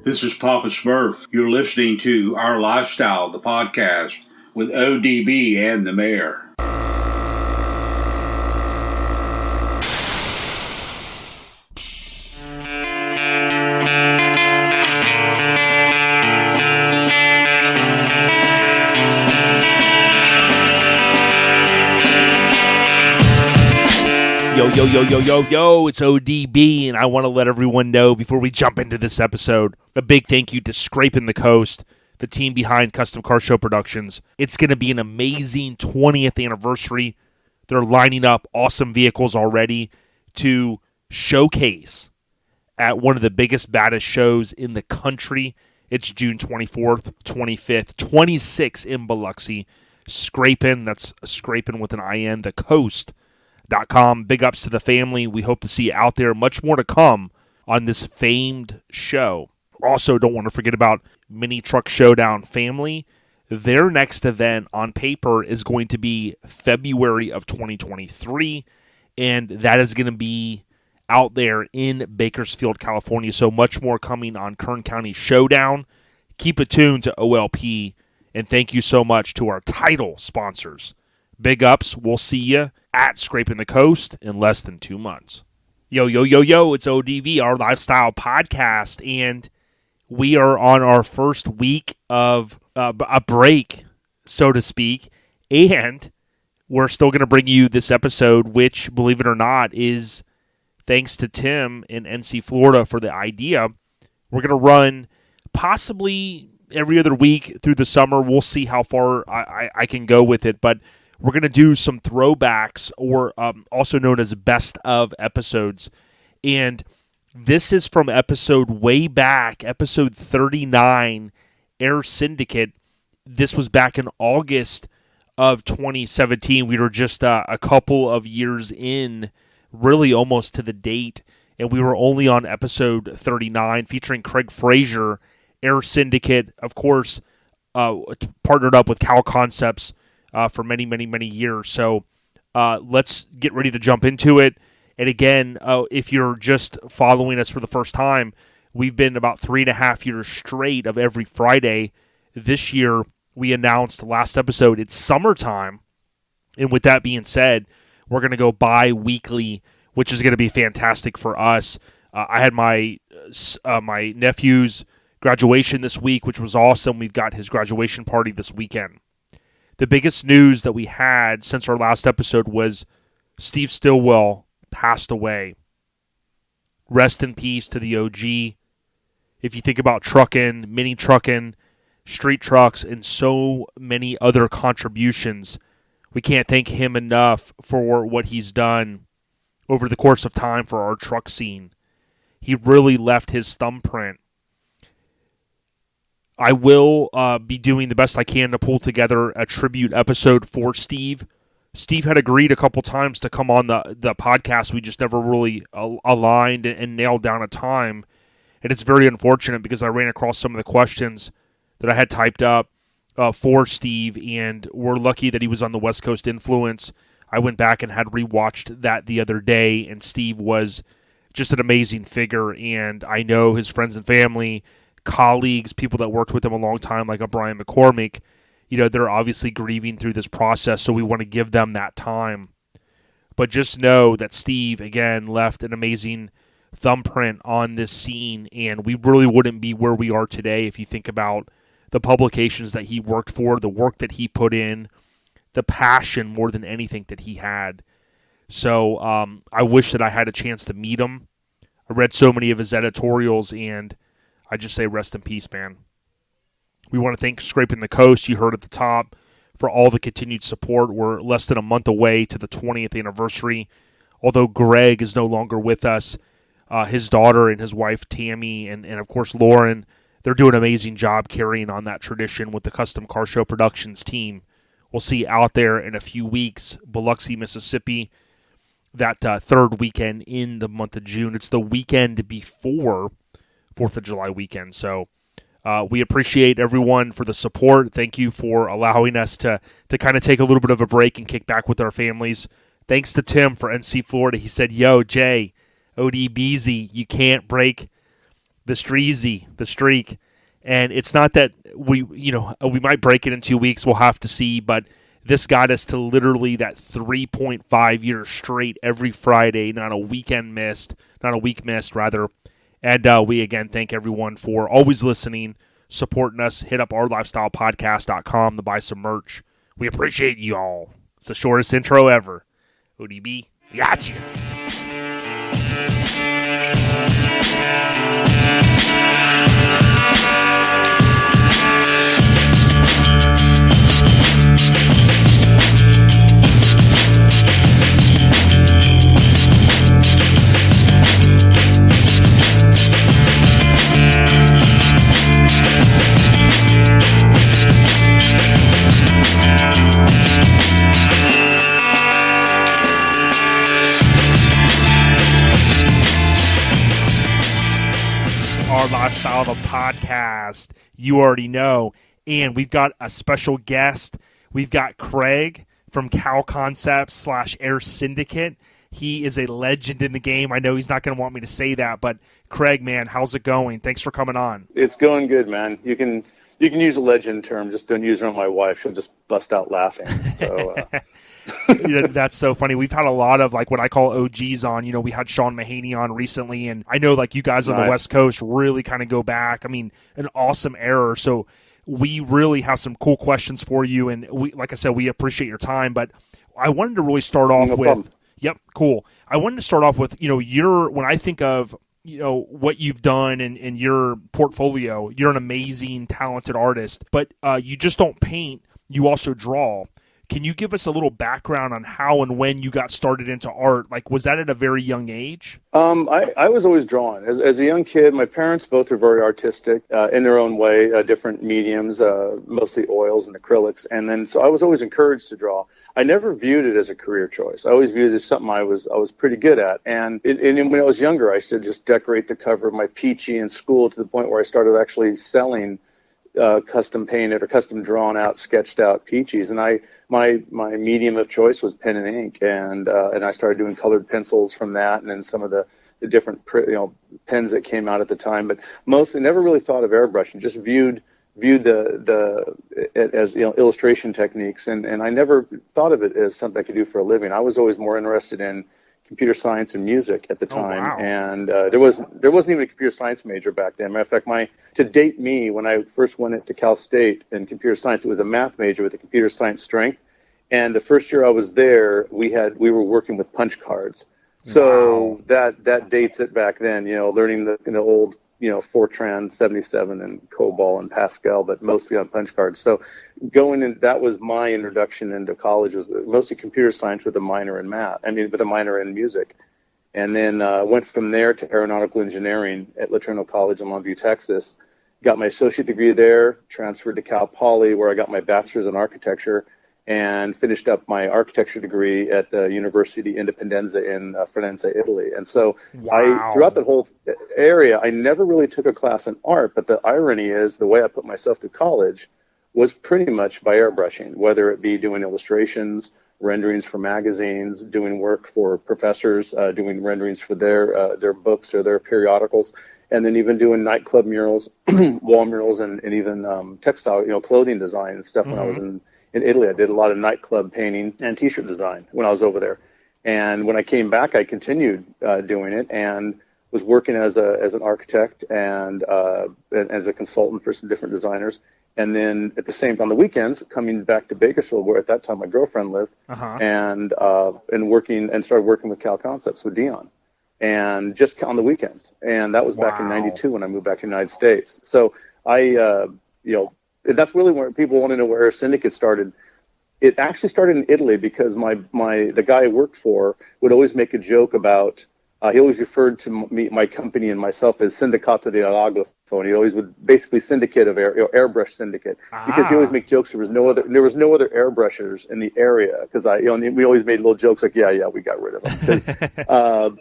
This is Papa Smurf. You're listening to Our Lifestyle, the podcast, with ODB and the Mayor. Yo, it's ODB, and I want to let everyone know before we jump into this episode, a big thank you to Scrapin' the Coast, the team behind Custom Car Show Productions. It's going to be an amazing 20th anniversary. They're lining up awesome vehicles already to showcase at one of the biggest, baddest shows in the country. It's June 24th, 25th, 26th in Biloxi. Scrapin', that's Scrapin' with an I-N, the Coast.com. Big ups to the family. We hope to see you out there. Much more to come on this famed show. Also, don't want to forget about Mini Truck Showdown family. Their next event on paper is going to be February of 2023, and that is going to be out there in Bakersfield, California. So much more coming on Kern County Showdown. Keep it tuned to OLP, and thank you so much to our title sponsors. Big ups. We'll see you at Scrapin' the Coast in less than 2 months. Yo, it's ODV, our lifestyle podcast, and we are on our first week of a break, so to speak, and we're still going to bring you this episode, which, believe it or not, is thanks to Tim in NC, Florida for the idea. We're going to run possibly every other week through the summer. We'll see how far I can go with it, but we're going to do some throwbacks, or also known as best of episodes. And this is from episode way back, episode 39, Air Syndicate. This was back in August of 2017. We were just a couple of years in, really almost to the date. And we were only on episode 39, featuring Craig Fraser, Air Syndicate, of course, partnered up with Cal Concepts for many, many, many years. So let's get ready to jump into it. And again, if you're just following us for the first time, we've been about 3.5 years straight of every Friday. This year, we announced last episode, it's summertime. And with that being said, we're going to go bi-weekly, which is going to be fantastic for us. I had my nephew's graduation this week, which was awesome. We've got his graduation party this weekend. The biggest news that we had since our last episode was Steve Stillwell passed away. Rest in peace to the OG. If you think about trucking, mini trucking, street trucks, and so many other contributions, we can't thank him enough for what he's done over the course of time for our truck scene. He really left his thumbprint. I will be doing the best I can to pull together a tribute episode for Steve. Steve had agreed a couple times to come on the podcast. We just never really aligned and nailed down a time. And it's very unfortunate because I ran across some of the questions that I had typed up for Steve, and we're lucky that he was on the West Coast Influence. I went back and had rewatched that the other day, and Steve was just an amazing figure. And I know his friends and family, colleagues, people that worked with him a long time, like a Brian McCormick, they're obviously grieving through this process, so we want to give them that time. But just know that Steve, again, left an amazing thumbprint on this scene, and we really wouldn't be where we are today if you think about the publications that he worked for, the work that he put in, the passion more than anything that he had. So I wish that I had a chance to meet him. I read so many of his editorials, and I just say rest in peace, man. We want to thank Scrapin' the Coast, you heard at the top, for all the continued support. We're less than a month away to the 20th anniversary. Although Greg is no longer with us, his daughter and his wife, Tammy, and of course, Lauren, they're doing an amazing job carrying on that tradition with the Custom Car Show Productions team. We'll see you out there in a few weeks, Biloxi, Mississippi, that third weekend in the month of June. It's the weekend before 4th of July weekend. So we appreciate everyone for the support. Thank you for allowing us to kind of take a little bit of a break and kick back with our families. Thanks to Tim for NC Florida. He said, yo, Jay, ODBZ, you can't break the streak. And it's not that we might break it in 2 weeks. We'll have to see. But this got us to literally that 3.5 years straight every Friday, not a week missed, rather. And we, again, thank everyone for always listening, supporting us. Hit up ourlifestylepodcast.com to buy some merch. We appreciate you all. It's the shortest intro ever. ODB, gotcha. Our Lifestyle, the podcast, you already know. And we've got a special guest. We've got Craig from Cal Concepts / Air Syndicate. He is a legend in the game. I know he's not going to want me to say that, but Craig, man, how's it going? Thanks for coming on. It's going good, man. You can use a legend term. Just don't use it on my wife. She'll just bust out laughing. So. That's so funny. We've had a lot of what I call OGs on. We had Sean Mahaney on recently, and I know you guys on the West Coast really kind of go back. I mean, an awesome era. So we really have some cool questions for you, and we, like I said, we appreciate your time. But I wanted to really start off with. Problem. Yep, cool. I wanted to start off with when I think of what you've done in your portfolio, you're an amazing, talented artist, but you just don't paint. You also draw. Can you give us a little background on how and when you got started into art? Was that at a very young age? I was always drawn. As a young kid, my parents both were very artistic in their own way, different mediums, mostly oils and acrylics. And then, so I was always encouraged to draw. I never viewed it as a career choice. I always viewed it as something I was pretty good at. And when I was younger, I used to just decorate the cover of my peachy in school to the point where I started actually selling custom painted or custom drawn out, sketched out peaches. And my medium of choice was pen and ink, and I started doing colored pencils from that, and then some of the different pens that came out at the time. But mostly, never really thought of airbrushing. Just viewed it as illustration techniques, and I never thought of it as something I could do for a living. I was always more interested in computer science and music at the time. Oh, wow. And there wasn't even a computer science major back then. Matter of fact, to date me, when I first went into Cal State in computer science, it was a math major with a computer science strength. And the first year I was there, we were working with punch cards. So wow. that dates it back then, learning the old, Fortran 77 and COBOL and Pascal, but mostly on punch cards. So that was my introduction into college, was mostly computer science with a minor in with a minor in music. And then went from there to aeronautical engineering at Laterno College in Longview, Texas. Got my associate degree there, transferred to Cal Poly, where I got my bachelor's in architecture, and finished up my architecture degree at the University Indipendenza in Firenze, Italy. And so wow. throughout that whole area, I never really took a class in art, but the irony is the way I put myself through college was pretty much by airbrushing, whether it be doing illustrations, renderings for magazines, doing work for professors, doing renderings for their books or their periodicals, and then even doing nightclub murals, wall murals, and even textile, clothing design and stuff. Mm-hmm. When I was in Italy, I did a lot of nightclub painting and T-shirt design when I was over there. And when I came back, I continued doing it and was working as an architect and as a consultant for some different designers. And then at the same time, on the weekends, coming back to Bakersfield, where at that time my girlfriend lived, and started working with Cal Concepts with Dion, and just on the weekends. And that was back in '92 when I moved back to the United States. So that's really where people want to know where Syndicate started. It actually started in Italy because the guy I worked for would always make a joke about. He always referred to my company and myself as Sindacato di Alagrafo, and he always would basically syndicate of airbrush syndicate, because he always make jokes. There was no other airbrushers in the area, because we always made little jokes like we got rid of them.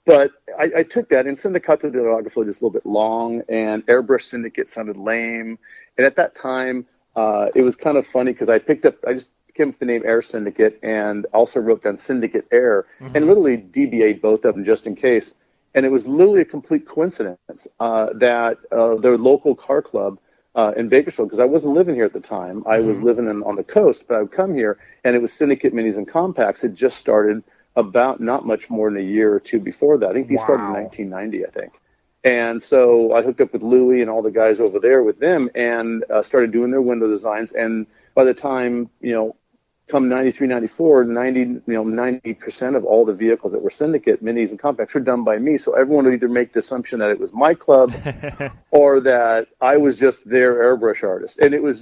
But I took that, and Sindacato di Alagrafo just a little bit long, and airbrush syndicate sounded lame. And at that time, it was kind of funny because I just came up with the name Air Syndicate, and also wrote down Syndicate Air, and literally DBA'd both of them just in case. And it was literally a complete coincidence that their local car club in Bakersfield, because I wasn't living here at the time. I was living on the coast, but I would come here, and it was Syndicate Minis and Compacts. It just started about not much more than a year or two before that. I think these started in 1990, I think. And so I hooked up with Louie and all the guys over there with them and started doing their window designs. And by the time, come 93, 94, 90% of all the vehicles that were Syndicate, Minis, and Compacts were done by me. So everyone would either make the assumption that it was my club or that I was just their airbrush artist. And it was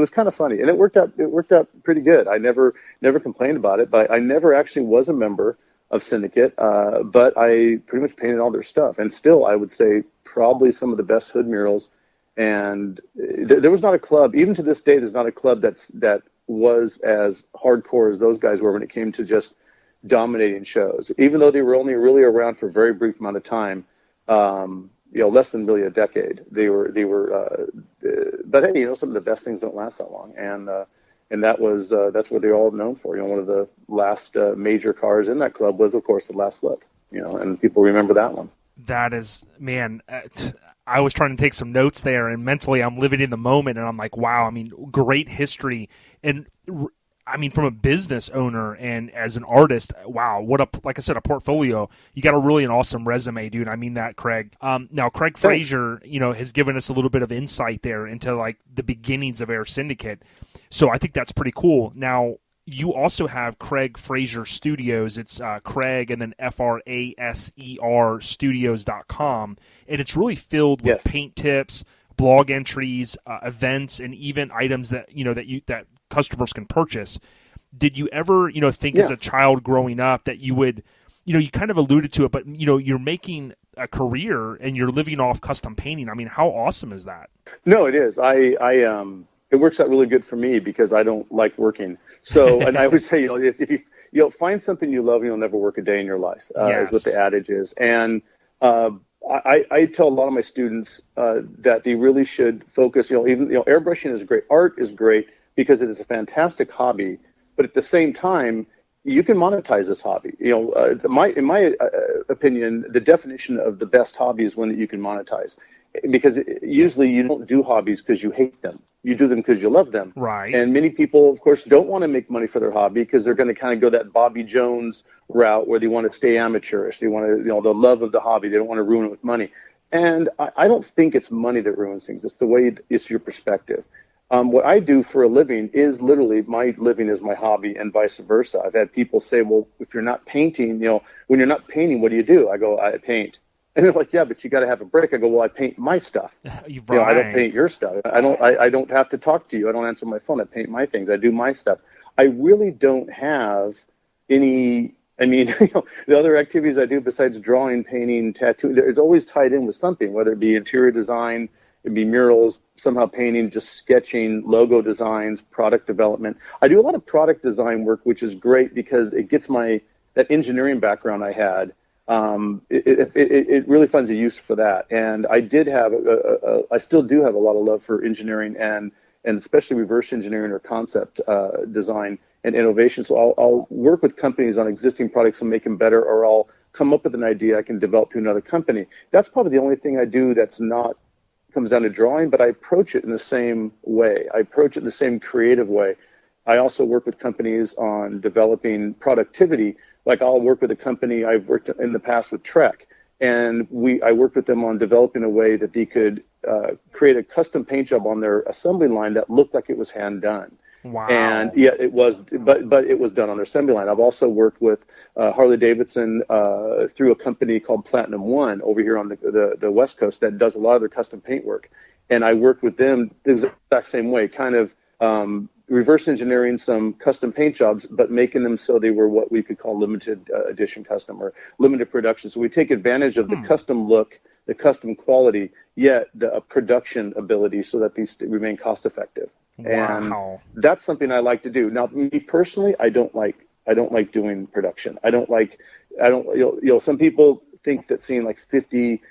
kind of funny. And it worked out pretty good. I never complained about it, but I never actually was a member of Syndicate, but I pretty much painted all their stuff. And still, I would say probably some of the best hood murals. And there was not a club, even to this day, there's not a club that was as hardcore as those guys were when it came to just dominating shows. Even though they were only really around for a very brief amount of time, less than really a decade. They were. But hey, some of the best things don't last that long, and that's what they're all known for. One of the last major cars in that club was, of course, the Last Look. And people remember that one. That is, man. I was trying to take some notes there, and mentally I'm living in the moment, and I'm like, wow, great history. And from a business owner and as an artist, wow, like I said, a portfolio. You got an awesome resume, dude. I mean that, Craig. Now, Craig Fraser, has given us a little bit of insight there into like the beginnings of Air Syndicate. So I think that's pretty cool. Now, you also have Craig Fraser Studios. It's Craig and then Fraser Studios.com. And it's really filled with paint tips, blog entries, events, and even items that that customers can purchase. Did you ever think as a child growing up that you would you kind of alluded to it, but you're making a career and you're living off custom painting? How awesome is that? No, it is. It works out really good for me because I don't like working. So, and I always say, if you find something you love, you'll never work a day in your life, is what the adage is. And I tell a lot of my students that they really should focus, airbrushing is great. Art is great because it is a fantastic hobby. But at the same time, you can monetize this hobby. In my opinion, the definition of the best hobby is one that you can monetize. Because usually you don't do hobbies because you hate them. You do them because you love them. Right. And many people, of course, don't want to make money for their hobby because they're going to kind of go that Bobby Jones route where they want to stay amateurish. They want to, the love of the hobby. They don't want to ruin it with money. And I don't think it's money that ruins things. It's the way it's your perspective. What I do for a living is literally my living is my hobby and vice versa. I've had people say, well, if you're not painting, when you're not painting, what do you do? I go, I paint. And they're like, yeah, but you got to have a break. I go, well, I paint my stuff. Right. I don't paint your stuff. I don't have to talk to you. I don't answer my phone. I paint my things. I do my stuff. I really don't have any. The other activities I do besides drawing, painting, tattooing, it's always tied in with something, whether it be interior design, it'd be murals, somehow painting, just sketching, logo designs, product development. I do a lot of product design work, which is great because it gets that engineering background I had. It really finds a use for that. And I did have, I still do have a lot of love for engineering and especially reverse engineering or concept design and innovation. So I'll work with companies on existing products and make them better, or I'll come up with an idea I can develop to another company. That's probably the only thing I do that's not comes down to drawing, but I approach it in the same way. I approach it in the same creative way. I also work with companies on developing productivity. Like I'll work with a company I've worked in the past with Trek, and I worked with them on developing a way that they could create a custom paint job on their assembly line that looked like it was hand done. Wow. And yeah, it was, but it was done on their assembly line. I've also worked with Harley Davidson through a company called Platinum One over here on the West Coast that does a lot of their custom paint work. And I worked with them the exact same way, kind of reverse engineering some custom paint jobs, but making them so they were what we could call limited edition custom or limited production. So we take advantage of the custom look, the custom quality, yet the production ability so that these remain cost effective. Wow. And that's something I like to do. Now, me personally, I don't like doing production. Some people think that seeing like 50,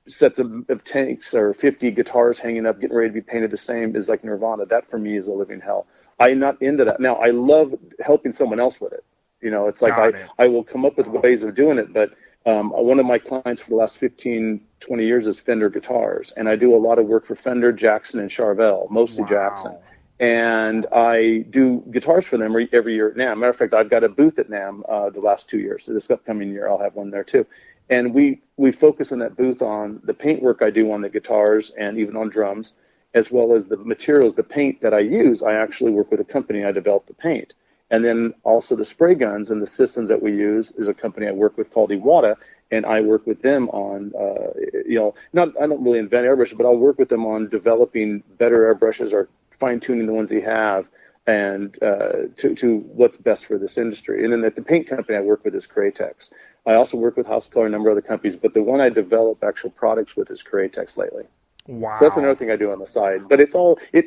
sets of tanks or 50 guitars hanging up, getting ready to be painted the same is like nirvana. That for me is a living hell. I'm not into that. Now, I love helping someone else with it. It's like I will come up with ways of doing it, but One of my clients for the last 15, 20 years is Fender guitars, and I do a lot of work for Fender, Jackson, and Charvel, mostly Jackson. And I do guitars for them every year at NAMM. Matter of fact, I've got a booth at NAMM the last 2 years. So this upcoming year, I'll have one there too. And we focus in that booth on the paint work I do on the guitars and even on drums, as well as the materials, the paint that I use. I actually work with a company. I develop the paint. And then also the spray guns and the systems that we use is a company I work with called Iwata, and I work with them on, I don't really invent airbrushes, but I'll work with them on developing better airbrushes or fine-tuning the ones they have and to what's best for this industry. And then the paint company I work with is Cratex. I also work with House Color and a number of other companies, but the one I develop actual products with is Cratex lately. Wow. So that's another thing I do on the side. But it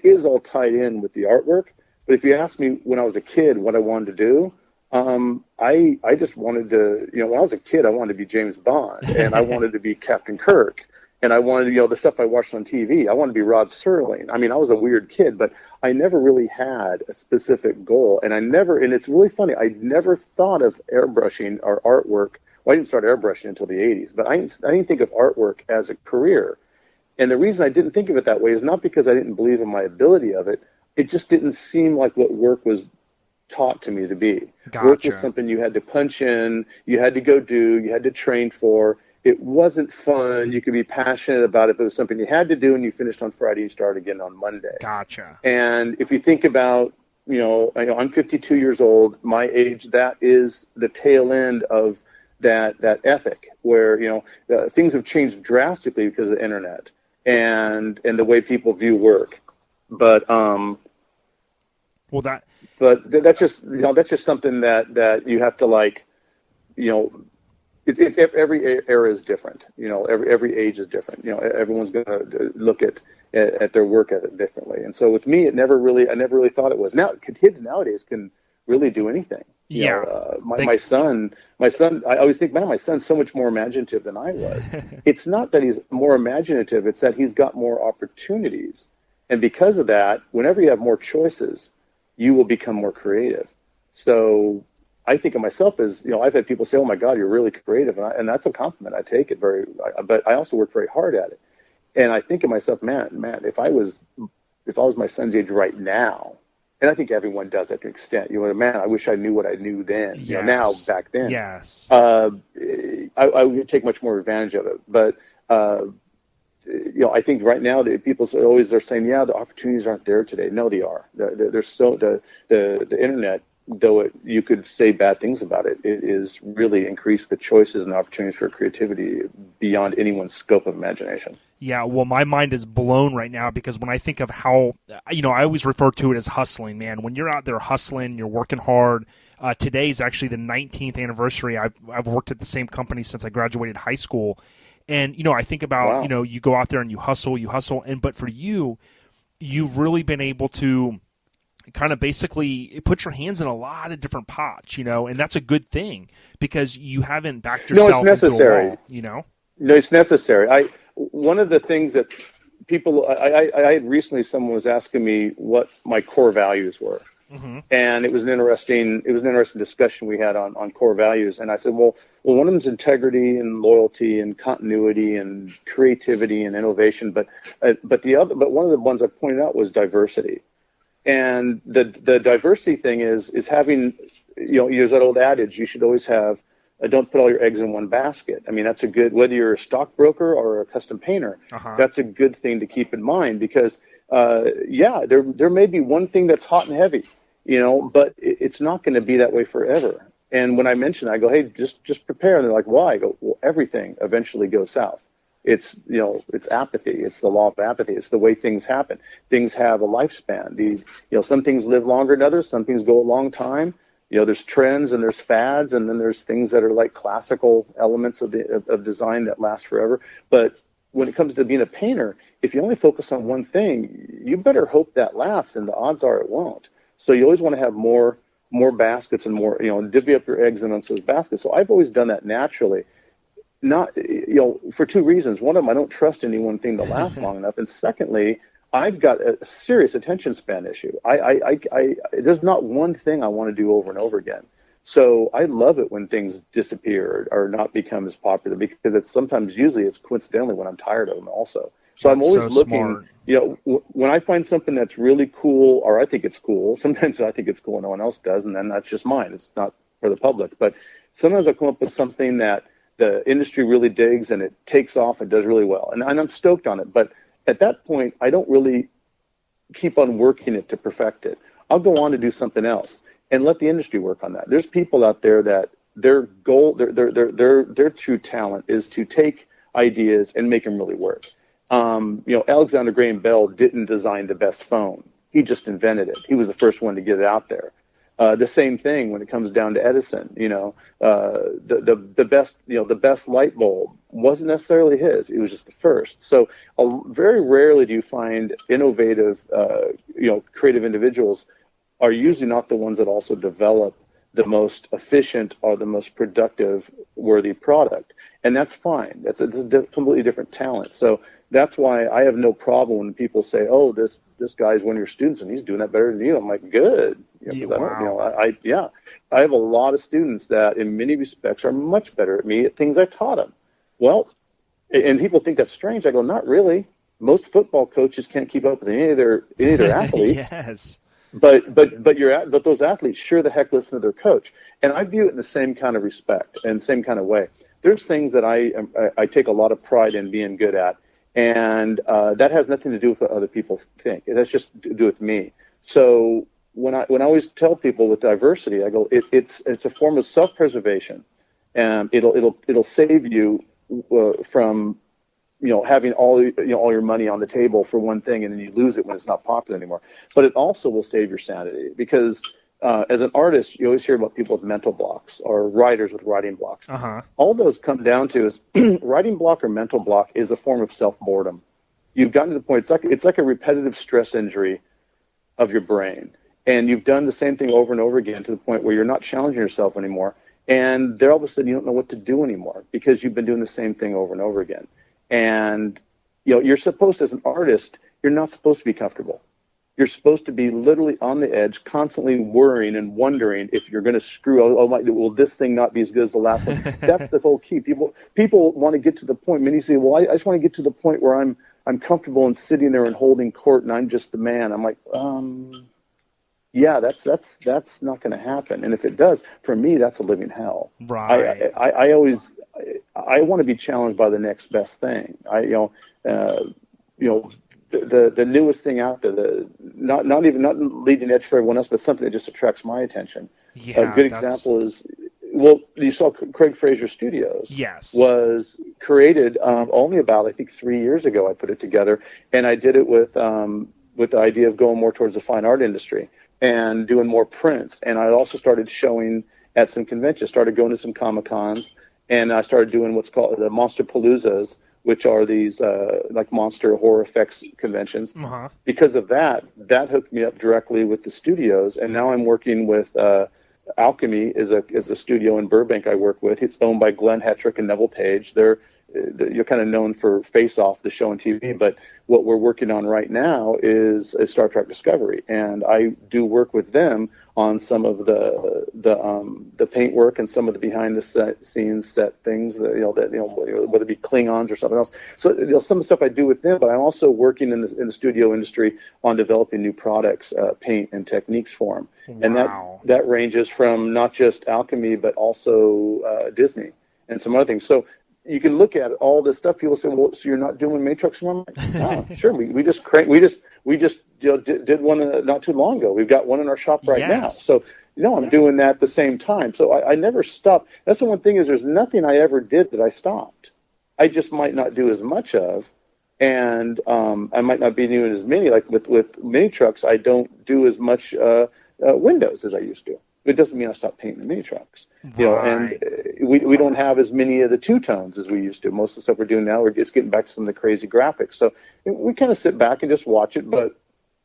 is all tied in with the artwork. But if you ask me when I was a kid what I wanted to do, I just wanted to, when I was a kid, I wanted to be James Bond, and I wanted to be Captain Kirk, and I wanted, the stuff I watched on TV. I wanted to be Rod Serling. I mean, I was a weird kid, but I never really had a specific goal, and it's really funny, I never thought of airbrushing or artwork. Well, I didn't start airbrushing until the 80s, but I didn't think of artwork as a career. And the reason I didn't think of it that way is not because I didn't believe in my ability of it. It just didn't seem like what work was taught to me to be. Gotcha. Work was something you had to punch in, you had to go do, you had to train for. It wasn't fun. You could be passionate about it, but it was something you had to do, and you finished on Friday, you started again on Monday. Gotcha. And if you think about, I'm 52 years old, my age, that is the tail end of that ethic where, things have changed drastically because of the internet and the way people view work. But that's just something that you have to it's every era is different. Every age is different. Everyone's going to look at their work differently. And so with me, I never really thought it was. Now kids nowadays can really do anything. My son, I always think, man, my son's so much more imaginative than I was. It's not that he's more imaginative, it's that he's got more opportunities. And because of that, whenever you have more choices, you will become more creative. So I think of myself as, I've had people say, oh my God, you're really creative. And that's a compliment. I take it but I also work very hard at it. And I think of myself, man, if I was my son's age right now, and I think everyone does that to an extent, man, I wish I knew what I knew then, now back then. Yes. I would take much more advantage of it. But, I think right now that people they're saying, the opportunities aren't there today. No, they are. They're so the internet, though you could say bad things about it, it is really increased the choices and opportunities for creativity beyond anyone's scope of imagination. Yeah, well, my mind is blown right now because when I think of how, I always refer to it as hustling, man. When you're out there hustling, you're working hard. Today is actually the 19th anniversary. I've worked at the same company since I graduated high school. And, I think about, wow. You go out there and you hustle, but for you, you've really been able to kind of basically put your hands in a lot of different pots, and that's a good thing because you haven't backed yourself into a wall, No, it's necessary. One of the things that people, I had recently, someone was asking me what my core values were. Mm-hmm. And it was an interesting discussion we had on core values. And I said, well, one of them is integrity and loyalty and continuity and creativity and innovation. But one of the ones I pointed out was diversity. And the diversity thing is having, there's that old adage, you should always have, don't put all your eggs in one basket. I mean, that's a good, whether you're a stockbroker or a custom painter, that's a good thing to keep in mind because, there may be one thing that's hot and heavy, but it's not going to be that way forever. And when I mention, I go, hey, just prepare. And they're like, why? I go, well, everything eventually goes south. It's, it's apathy. It's the law of apathy. It's the way things happen. Things have a lifespan. Some things live longer than others. Some things go a long time. There's trends and there's fads, and then there's things that are like classical elements of design that last forever. But when it comes to being a painter, if you only focus on one thing, you better hope that lasts, and the odds are it won't. So you always want to have more baskets and more, divvy up your eggs amongst those baskets. So I've always done that naturally. Not, for two reasons. One of them, I don't trust any one thing to last long enough. And secondly, I've got a serious attention span issue. There's not one thing I want to do over and over again. So I love it when things disappear or not become as popular, because usually it's coincidentally when I'm tired of them also. So I'm That's always so looking, smart. when I find something that's really cool, or I think it's cool, sometimes I think it's cool and no one else does, and then that's just mine. It's not for the public. But sometimes I come up with something that the industry really digs and it takes off and does really well. And I'm stoked on it. But at that point, I don't really keep on working it to perfect it. I'll go on to do something else and let the industry work on that. There's people out there that their goal, their true talent is to take ideas and make them really work. Alexander Graham Bell didn't design the best phone. He just invented it. He was the first one to get it out there. The same thing when it comes down to Edison. The best light bulb wasn't necessarily his. It was just the first. So very rarely do you find innovative, creative individuals are usually not the ones that also develop the most efficient or the most productive worthy product. And that's fine. This is a completely different talent. So that's why I have no problem when people say, "Oh, this guy's one of your students and he's doing that better than you." I'm like, good. I have a lot of students that in many respects are much better at me at things I taught them. Well, and people think that's strange. I go, not really. Most football coaches can't keep up with any of their athletes. Yes. But those athletes sure the heck listen to their coach. And I view it in the same kind of respect and same kind of way. There's things that I take a lot of pride in being good at. And that has nothing to do with what other people think. It has just to do with me. So when I always tell people with diversity, I go, it's a form of self-preservation, and it'll save you from having all your money on the table for one thing, and then you lose it when it's not popular anymore. But it also will save your sanity, because as an artist, you always hear about people with mental blocks or writers with writing blocks. Uh-huh. All those come down to is writing block or mental block is a form of self-boredom. You've gotten to the point, it's like a repetitive stress injury of your brain. And you've done the same thing over and over again to the point where you're not challenging yourself anymore. And then all of a sudden you don't know what to do anymore because you've been doing the same thing over and over again. And you're supposed, as an artist, you're not supposed to be comfortable. You're supposed to be literally on the edge, constantly worrying and wondering if you're going to screw. Will this thing not be as good as the last one? That's the whole key. People want to get to the point. Many say, "Well, I just want to get to the point where I'm comfortable and sitting there and holding court, and I'm just the man." I'm like, yeah, that's not going to happen. And if it does, for me, that's a living hell. Right. I want to be challenged by the next best thing. The newest thing out there, not leading edge for everyone else, but something that just attracts my attention. Yeah, a good example is, you saw Craig Fraser Studios. Yes. Was created only about, I think, 3 years ago. I put it together, and I did it with the idea of going more towards the fine art industry and doing more prints. And I also started showing at some conventions, started going to some Comic-Cons, and I started doing what's called the Monster Paloozas, which are these like monster horror effects conventions. Uh-huh. Because of that hooked me up directly with the studios, and now I'm working with Alchemy is a studio in Burbank I work with. It's owned by Glenn Hetrick and Neville Page. You're kind of known for Face Off, the show on TV, but what we're working on right now is Star Trek Discovery, and I do work with them on some of the paint work and some of the behind the scenes set things, whether it be Klingons or something else. So some of the stuff I do with them, but I'm also working in the studio industry on developing new products, paint and techniques for them, and that ranges from not just Alchemy but also Disney and some other things. So you can look at all this stuff. People say, "Well, so you're not doing main trucks anymore?" Oh, sure. We just did one not too long ago. We've got one in our shop right now. So I'm doing that at the same time. So I never stop. That's the one thing, is there's nothing I ever did that I stopped. I just might not do as much of, and I might not be doing as many. Like with mini trucks, I don't do as much windows as I used to. It doesn't mean I stopped painting the mini trucks, and we don't have as many of the two-tones as we used to. Most of the stuff we're doing now, we're just getting back to some of the crazy graphics. So we kind of sit back and just watch it. But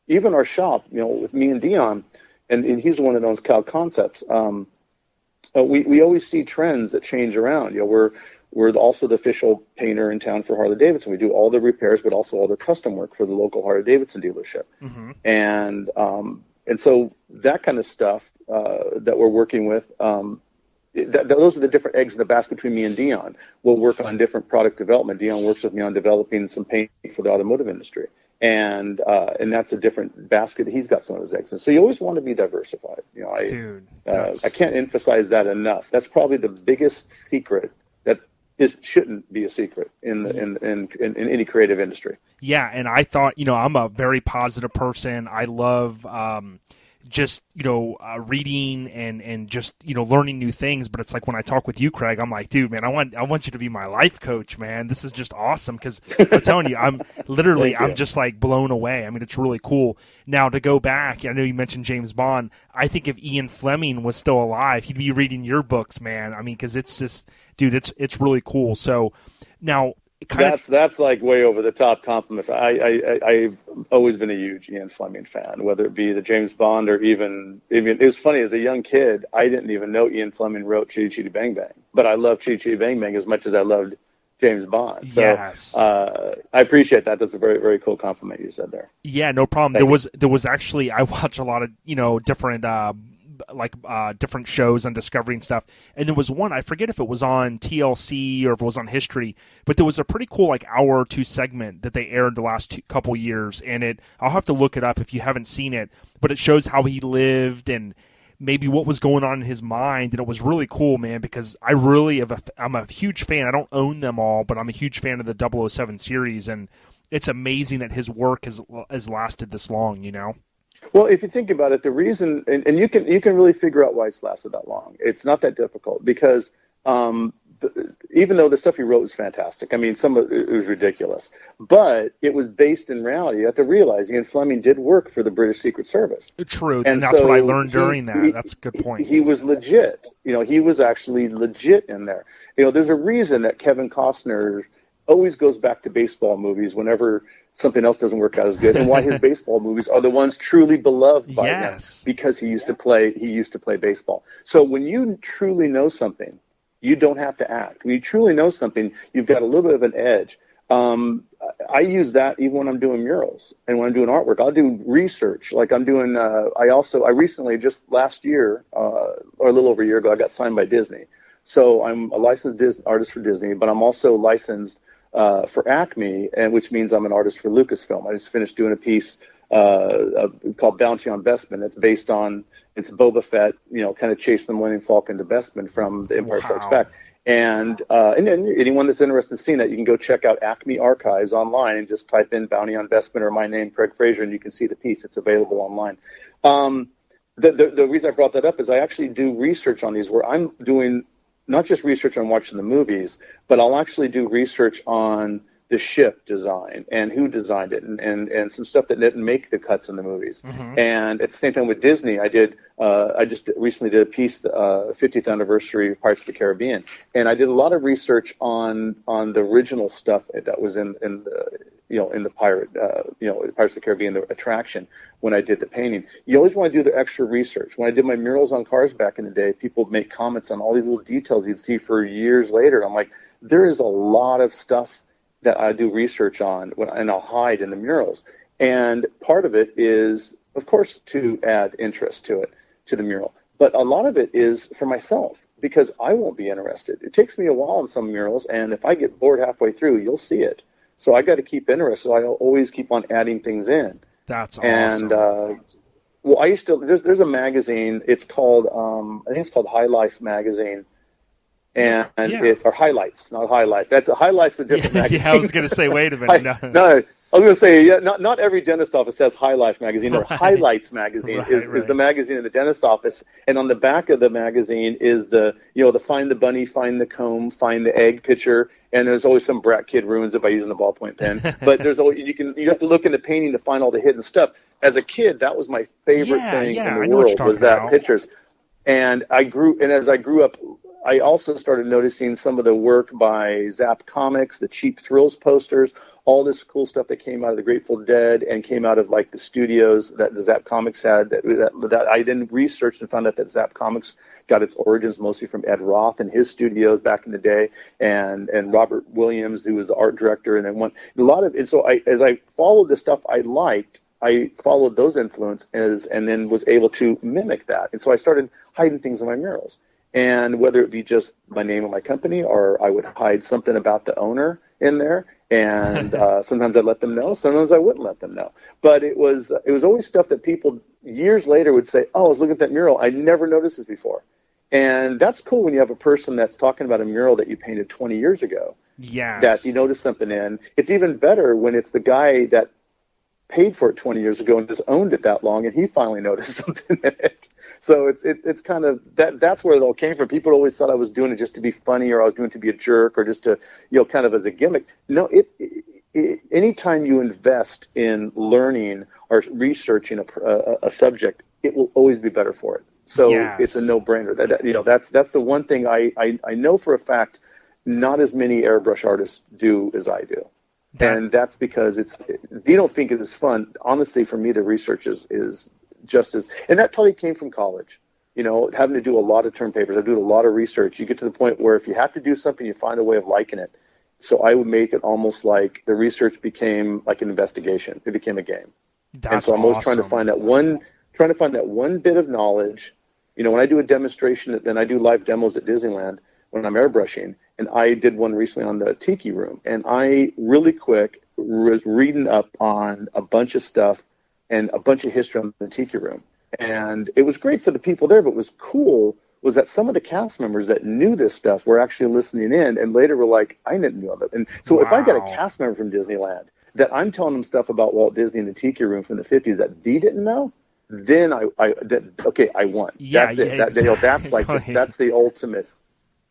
even our shop, with me and Dion, and he's the one that owns Cal Concepts, we always see trends that change around. We're also the official painter in town for Harley Davidson. We do all the repairs, but also all the custom work for the local Harley Davidson dealership. Mm-hmm. And so that kind of stuff that we're working with. Those are the different eggs in the basket between me and Dion. We'll work on different product development. Dion works with me on developing some paint for the automotive industry, and that's a different basket that he's got some of his eggs in. So you always want to be diversified. I can't emphasize that enough. That's probably the biggest secret that shouldn't be a secret in any creative industry. Yeah, and I thought, I'm a very positive person. I love just reading and just learning new things. But it's like when I talk with you, Craig, I'm like, dude, man, I want you to be my life coach, man. This is just awesome because I'm telling you, I'm just like blown away. I mean, it's really cool. Now to go back, I know you mentioned James Bond. I think if Ian Fleming was still alive, he'd be reading your books, man. I mean, because it's just, dude, it's really cool. So now. That's like way over the top compliment. I've always been a huge Ian Fleming fan, whether it be the James Bond or even it was funny as a young kid, I didn't even know Ian Fleming wrote Chitty Chitty Bang Bang, but I loved Chitty Chitty Bang Bang as much as I loved James Bond. So yes. I appreciate that. That's a very, very cool compliment you said there. Yeah, no problem. There was actually, I watch a lot of different different shows on Discovery and stuff. And there was one, I forget if it was on TLC or if it was on History, but there was a pretty cool hour or two segment that they aired the last couple years. And I'll have to look it up if you haven't seen it, but it shows how he lived and maybe what was going on in his mind. And it was really cool, man, because I'm a huge fan. I don't own them all, but I'm a huge fan of the 007 series. And it's amazing that his work has lasted this long, Well, if you think about it, the reason, and you can really figure out why it's lasted that long. It's not that difficult because even though the stuff he wrote was fantastic, I mean, some of it was ridiculous, but it was based in reality. You have to realize Ian Fleming did work for the British Secret Service. True, and that's what I learned during that. That's a good point. He was legit. He was actually legit in there. There's a reason that Kevin Costner always goes back to baseball movies whenever something else doesn't work out as good, and why his baseball movies are the ones truly beloved by him, because he used to play baseball. So when you truly know something, you don't have to act. When you truly know something, you've got a little bit of an edge. I use that even when I'm doing murals and when I'm doing artwork. I'll do research. Like I'm doing. I recently, just last year or a little over a year ago, I got signed by Disney. So I'm a licensed artist for Disney, but I'm also licensed for Acme, and which means I'm an artist for Lucasfilm. I just finished doing a piece called Bounty on Bespin. That's based on Boba Fett, kind of chasing the Millennium Falcon to Bespin from The Empire Strikes Back. And then anyone that's interested in seeing that, you can go check out Acme Archives online and just type in Bounty on Bespin or my name, Craig Fraser, and you can see the piece. It's available online. The reason I brought that up is I actually do research on these where I'm doing not just research on watching the movies, but I'll actually do research on the ship design and who designed it and some stuff that didn't make the cuts in the movies. Mm-hmm. And at the same time with Disney, I just recently did a piece, the 50th anniversary of Pirates of the Caribbean. And I did a lot of research on the original stuff that was in the Pirates of the Caribbean, the attraction, when I did the painting. You always want to do the extra research. When I did my murals on cars back in the day, people make comments on all these little details you'd see for years later. I'm like, there is a lot of stuff that I do research on and I'll hide in the murals. And part of it is, of course, to add interest to the mural. But a lot of it is for myself, because I won't be interested. It takes me a while in some murals, and if I get bored halfway through, you'll see it. So I got to keep interested. So I'll always keep on adding things in. That's awesome. And I used to. There's a magazine. It's called I think it's called High Life magazine, and or Highlights, not Highlight. That's a Highlight's a different magazine. Yeah, I was going to say, wait a minute. No. I was going to say, not every dentist office has High Life magazine. Right. Or Highlights magazine is the magazine in the dentist office, and on the back of the magazine is the find the bunny, find the comb, find the egg picture, and there's always some brat kid ruins it by using a ballpoint pen. But there's always you have to look in the painting to find all the hidden stuff. As a kid, that was my favorite thing in the world was that pictures. And as I grew up, I also started noticing some of the work by Zap Comics, the Cheap Thrills posters, all this cool stuff that came out of the Grateful Dead and came out of like the studios that the Zap Comics had that I then researched and found out that Zap Comics got its origins mostly from Ed Roth and his studios back in the day, and Robert Williams, who was the art director, and then a lot of it. So as I followed the stuff I liked, I followed those influences and then was able to mimic that. And so I started hiding things in my murals. And whether it be just my name of my company, or I would hide something about the owner in there, and sometimes I'd let them know, sometimes I wouldn't let them know. But it was always stuff that people years later would say, "Oh, I was looking at that mural. I never noticed this before." And that's cool when you have a person that's talking about a mural that you painted 20 years ago. Yes. That you noticed something in. It's even better when it's the guy that paid for it 20 years ago and has owned it that long, and he finally noticed something in it. So it's kind of that's where it all came from. People always thought I was doing it just to be funny, or I was doing it to be a jerk, or just to, kind of as a gimmick. No, anytime you invest in learning or researching a subject, it will always be better for it. So yes. It's a no-brainer. That's the one thing I know for a fact. Not as many airbrush artists do as I do. And that's because you don't think it is fun. Honestly, for me, the research is just as, and that probably came from college, having to do a lot of term papers. I do a lot of research. You get to the point where if you have to do something, you find a way of liking it. So I would make it almost like the research became like an investigation. It became a game. And so I'm always trying to find that one bit of knowledge. When I do a demonstration, and I do live demos at Disneyland when I'm airbrushing, and I did one recently on the Tiki Room, and I really quick was reading up on a bunch of stuff and a bunch of history on the Tiki Room. And it was great for the people there, but what was cool was that some of the cast members that knew this stuff were actually listening in, and later were like, I didn't know that. And so If I got a cast member from Disneyland that I'm telling them stuff about Walt Disney and the Tiki Room from the 50s that they didn't know, then I won. Yeah, that's it. Exactly. That's the ultimate.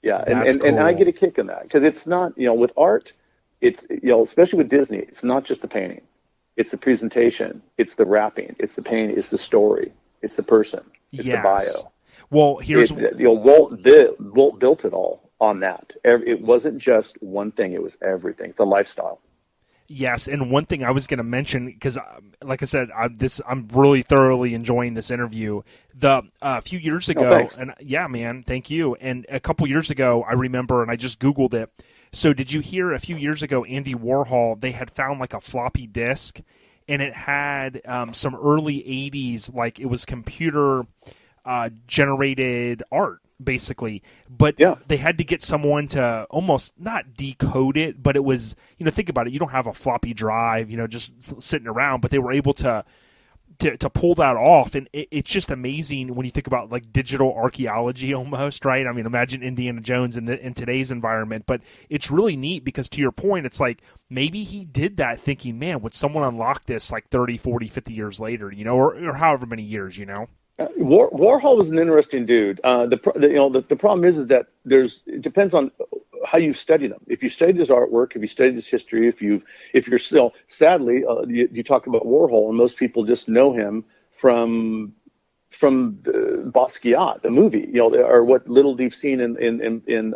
Yeah, and cool. And I get a kick in that, because it's not, with art, it's, especially with Disney, it's not just the painting. It's the presentation, it's the wrapping, it's the painting, it's the story, it's the person, it's the bio. Well, here's... Walt built it all on that. It wasn't just one thing, it was everything. It's a lifestyle. Yes, and one thing I was going to mention, because, like I said, I'm really thoroughly enjoying this interview. A few years ago, and yeah, man, thank you. And a couple years ago, I remember, and I just Googled it. So, did you hear a few years ago, Andy Warhol? They had found like a floppy disk, and it had some early '80s, like it was computer generated art, basically, but they had to get someone to almost not decode it, but it was, think about it, you don't have a floppy drive, just sitting around, but they were able to pull that off, and it's just amazing when you think about like digital archaeology almost, right? I mean, imagine Indiana Jones in today's environment, but it's really neat because, to your point, it's like maybe he did that thinking, man, would someone unlock this like 30, 40, 50 years later, or however many years, Warhol was an interesting dude. The problem is that it depends on how you studied him. If you studied his artwork, if you studied his history, if you're still, sadly, you talk about Warhol, and most people just know him from Basquiat, the movie, or what little they've seen in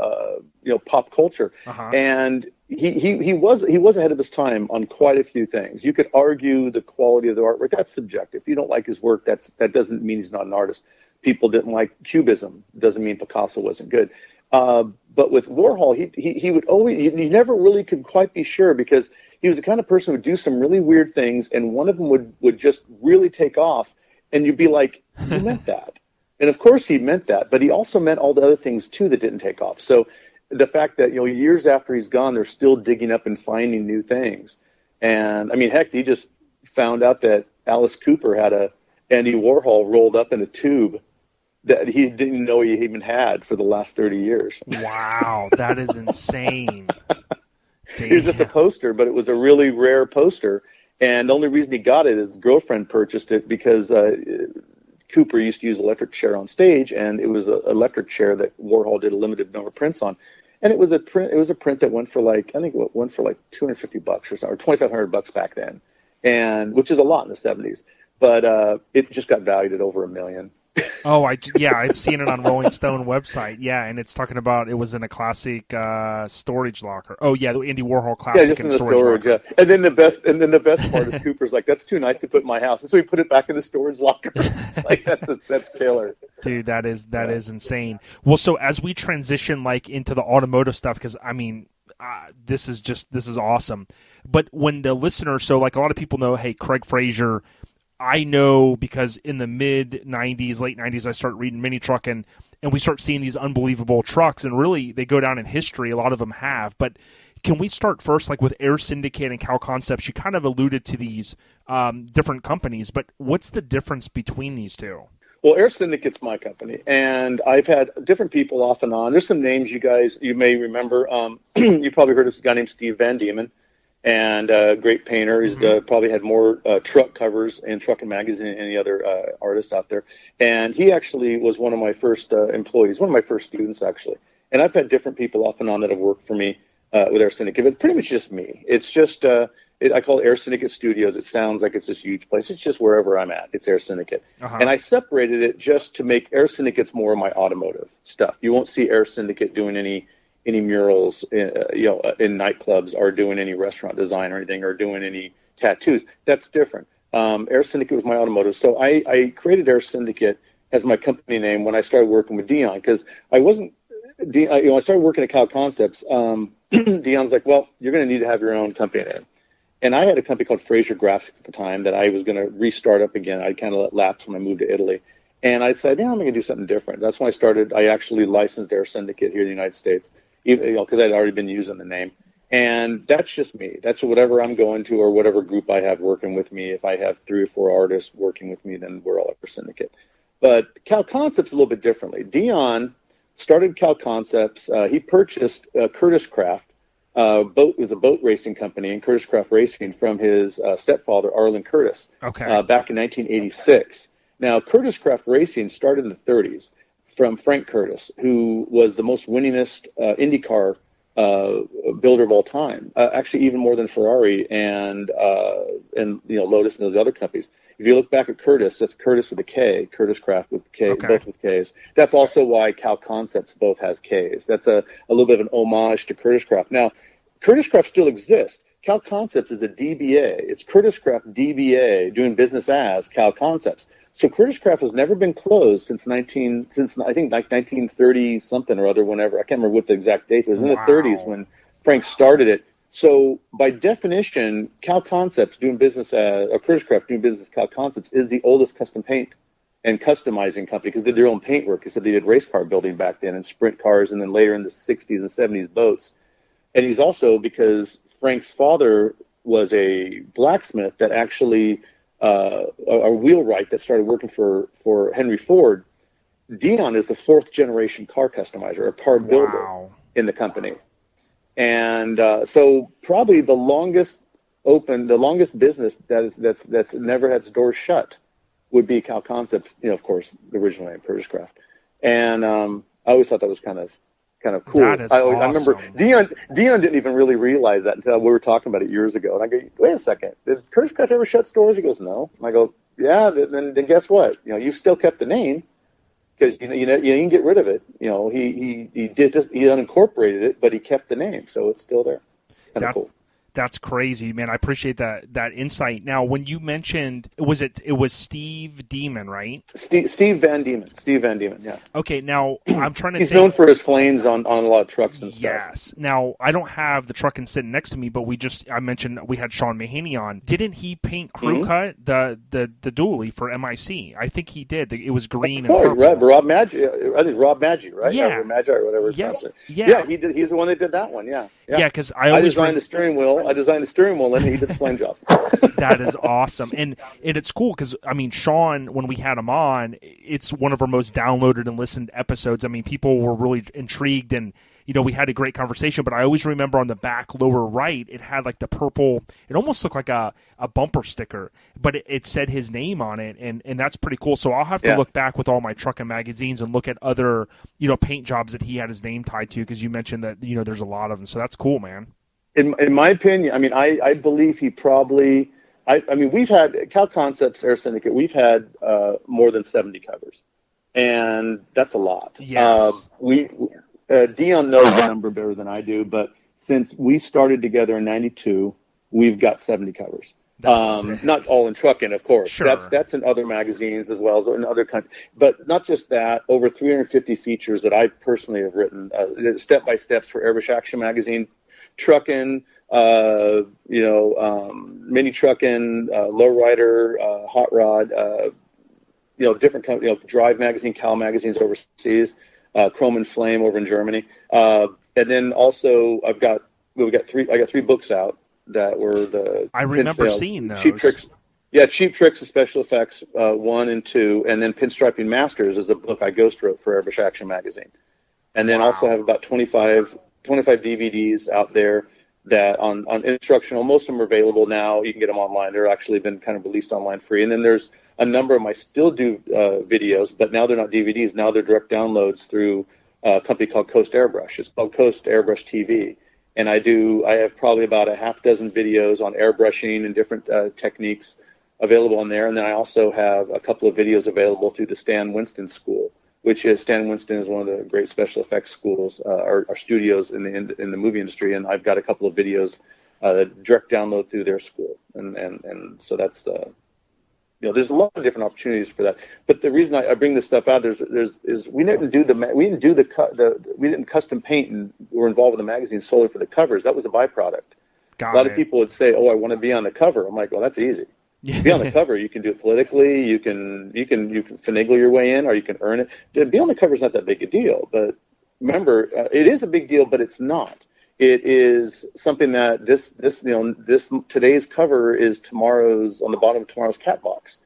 pop culture. Uh-huh. And he was ahead of his time on quite a few things. You could argue the quality of the artwork. That's subjective. If you don't like his work, that doesn't mean he's not an artist. People didn't like Cubism. Doesn't mean Picasso wasn't good. But with Warhol, he would always, you never really could quite be sure, because he was the kind of person who would do some really weird things, and one of them would just really take off, and you'd be like, you meant that. And of course he meant that, but he also meant all the other things too that didn't take off. So the fact that, years after he's gone, they're still digging up and finding new things. And I mean, heck, he just found out that Alice Cooper had a Andy Warhol rolled up in a tube that he didn't know he even had for the last 30 years. Wow, that is insane. It was just a poster, but it was a really rare poster. And the only reason he got it is his girlfriend purchased it because Cooper used to use electric chair on stage, and it was an electric chair that Warhol did a limited number of prints on. And it was a print that went for like, I think it went for like $250 or something, or $2,500 back then, and which is a lot in the 70s. But it just got valued at over $1 million. Oh, I've seen it on Rolling Stone website. Yeah, and it's talking about it was in a classic storage locker. Oh yeah, the Andy Warhol classic just in the storage locker. Yeah. And then the best part is Cooper's like, that's too nice to put in my house, and so he put it back in the storage locker. Like that's killer. Dude, that is insane. Well, so as we transition like into the automotive stuff, because I mean, this is awesome. But when the listener, so like a lot of people know, hey, Craig Fraser, I know because in the mid 90s, late 90s, I started reading Mini Truckin', and we start seeing these unbelievable trucks, and really they go down in history. A lot of them have. But can we start first, like with Air Syndicate and Cal Concepts? You kind of alluded to these different companies, but what's the difference between these two? Well, Air Syndicate's my company, and I've had different people off and on. There's some names you may remember. You probably heard of this guy named Steve Van Diemen, and great painter. He's probably had more truck covers in Truckin magazine than any other artist out there. And he actually was one of my first employees, one of my first students, actually. And I've had different people off and on that have worked for me with Air Syndicate, but pretty much just me. It's just, I call it Air Syndicate Studios. It sounds like it's this huge place. It's just wherever I'm at. It's Air Syndicate. And I separated it just to make Air Syndicate's more of my automotive stuff. You won't see Air Syndicate doing any murals, in nightclubs, or doing any restaurant design or anything, or doing any tattoos. That's different. Air Syndicate was my automotive. So I created Air Syndicate as my company name when I started working with Dion, because I started working at Cal Concepts. Dion's like, well, you're going to need to have your own company name. And I had a company called Fraser Graphics at the time that I was going to restart up again. I kind of let lapse when I moved to Italy. And I said, I'm going to do something different. That's when I actually licensed Air Syndicate here in the United States, because I'd already been using the name. And that's just me. That's whatever I'm going to, or whatever group I have working with me. If I have 3 or 4 artists working with me, then we're all Air Syndicate. But Cal Concepts a little bit differently. Dion started Cal Concepts. He purchased Curtis Craft. It was a boat racing company, and Curtis Craft Racing, from his stepfather, Arlen Curtis, back in 1986. Now, Curtis Craft Racing started in the 30s from Frank Curtis, who was the most winningest IndyCar builder of all time, actually even more than Ferrari and Lotus and those other companies. If you look back at Curtis, that's Curtis with a K, Curtis Craft with K, both with Ks. That's also why Cal Concepts both has Ks. That's a little bit of an homage to Curtis Craft. Now, Curtis Craft still exists. Cal Concepts is a DBA. It's Curtis Craft DBA, doing business as Cal Concepts. So Curtis Craft has never been closed since I think 1930 something or other. Whenever, I can't remember what the exact date was. In the 30s when Frank started it. So by definition, Cal Concepts doing business or Curtis Craft doing business as Cal Concepts is the oldest custom paint and customizing company, because they did their own paint work. Except they did race car building back then, and sprint cars, and then later in the 60s and 70s boats. And he's also, because Frank's father was a blacksmith that actually a wheelwright that started working for Henry Ford. Dion is the 4th generation car customizer or car builder in the company. And so probably the longest business that's never had its doors shut would be Cal Concepts, of course, the original name, Curtis Craft. And I always thought that was kind of cool. That is awesome. I remember Dion didn't even really realize that until we were talking about it years ago. And I go, wait a second, did Curtis Craft ever shut stores? He goes, no. And I go, yeah. Then guess what? You've still kept the name, because you can get rid of it. He unincorporated it, but he kept the name, so it's still there. Kind of cool. That's crazy, man. I appreciate that insight. Now, when you mentioned, it was Steve Demon, right? Steve Van Diemen, yeah. Okay, now I'm trying to He's known for his flames on a lot of trucks and stuff. Yes. Now, I don't have the Truckin' sitting next to me, but I mentioned we had Sean Mahaney on. Didn't he paint Crew Cut, the dually for MIC? I think he did. It was green and purple. Right. Rob Maggi, I think Rob Maggi, right? Yeah. Or Maggi, or whatever it's pronounced. Yeah, he did. He's the one that did that one, yeah. Yeah, because I designed the steering wheel. And then he did the flame job. That is awesome. And it's cool because, Sean, when we had him on, it's one of our most downloaded and listened episodes. People were really intrigued, and, we had a great conversation. But I always remember on the back lower right, it had like the purple, it almost looked like a bumper sticker, but it said his name on it, and that's pretty cool. So I'll have to look back with all my Truckin' magazines and look at other, paint jobs that he had his name tied to, because you mentioned that, there's a lot of them. So that's cool, man. In my opinion, I believe he probably, we've had, Cal Concepts, Air Syndicate, we've had more than 70 covers. And that's a lot. Yes. Dion knows the number better than I do, but since we started together in 92, we've got 70 covers. Not all in Truckin', of course. Sure. That's in other magazines as well as in other countries. But not just that, over 350 features that I personally have written, step-by-steps for Airbrush Action Magazine, Truckin', mini trucking, lowrider, hot rod, different companies, Drive magazine, Cal magazines overseas, Chrome and Flame over in Germany, and then also I got three books out that were the I remember seeing those. Cheap Tricks. Yeah, Cheap Tricks of Special Effects 1 and 2, and then Pinstriping Masters is a book I ghost wrote for Airbrush Action magazine, and then also have about 25 DVDs out there that on instructional. Most of them are available now. You can get them online. They're actually been kind of released online free. And then there's a number of them I still do videos, but now they're not DVDs. Now they're direct downloads through a company called Coast Airbrush. It's called Coast Airbrush TV. And I have probably about a half dozen videos on airbrushing and different techniques available on there. And then I also have a couple of videos available through the Stan Winston School, which is Stan Winston is one of the great special effects schools or studios in the movie industry, and I've got a couple of videos direct download through their school, and so that's there's a lot of different opportunities for that. But the reason I bring this stuff out is we didn't custom paint and were involved with the magazine solely for the covers. That was a byproduct. A lot of people would say, "Oh, I want to be on the cover." I'm like, "Well, that's easy." To be on the cover, you can do it politically. You can finagle your way in, or you can earn it. To be on the cover is not that big a deal, but remember, it is a big deal, but it's not. It is something that this today's cover is tomorrow's on the bottom of tomorrow's cat box.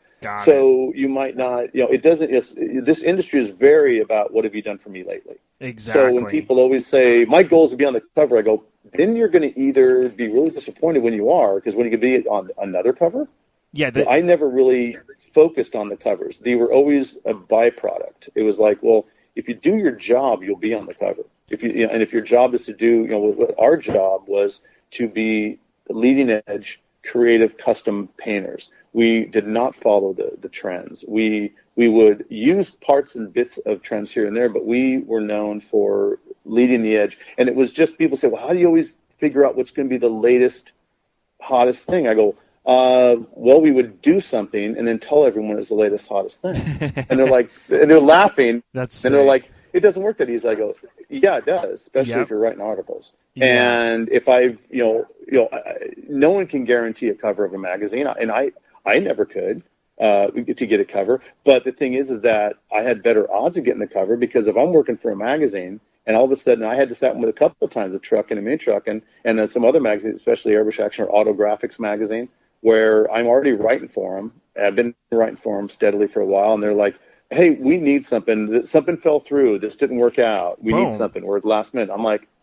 So you might not, it doesn't. This industry is very about what have you done for me lately. Exactly. So when people always say my goal is to be on the cover, I go, then you're going to either be really disappointed when you are, because when you could be on another cover. Yeah, I never really focused on the covers. They were always a byproduct. It was like, well, if you do your job, you'll be on the cover. If your job is to do, what our job was to be leading edge, creative, custom painters. We did not follow the trends. We would use parts and bits of trends here and there, but we were known for leading the edge. And it was just people say, well, how do you always figure out what's going to be the latest, hottest thing? I go, well, we would do something and then tell everyone it's the latest, hottest thing. And they're laughing. They're like, it doesn't work that easy. I go, yeah, it does, especially if you're writing articles. Yeah. And if no one can guarantee a cover of a magazine, and I never could to get a cover. But the thing is that I had better odds of getting the cover, because if I'm working for a magazine and all of a sudden I had this happen with a couple of times, a Truckin and Mini Truckin and some other magazines, especially Airbrush Action or Autographics magazine, where I'm already writing for them. I've been writing for them steadily for a while, and they're like, hey, we need something. Something fell through. This didn't work out. We need something. We're at the last minute.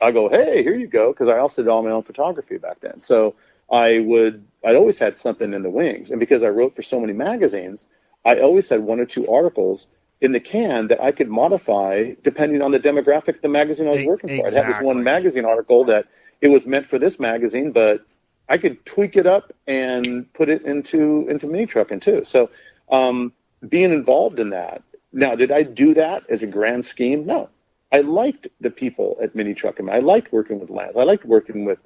I go, hey, here you go, because I also did all my own photography back then. So I'd always had something in the wings. And because I wrote for so many magazines, I always had one or two articles in the can that I could modify depending on the demographic of the magazine I was working for. I had this one magazine article that it was meant for this magazine, but I could tweak it up and put it into Mini Truckin too. So being involved in that. Now, did I do that as a grand scheme? No. I liked the people at Mini Truckin. I liked working with Lance. I liked working with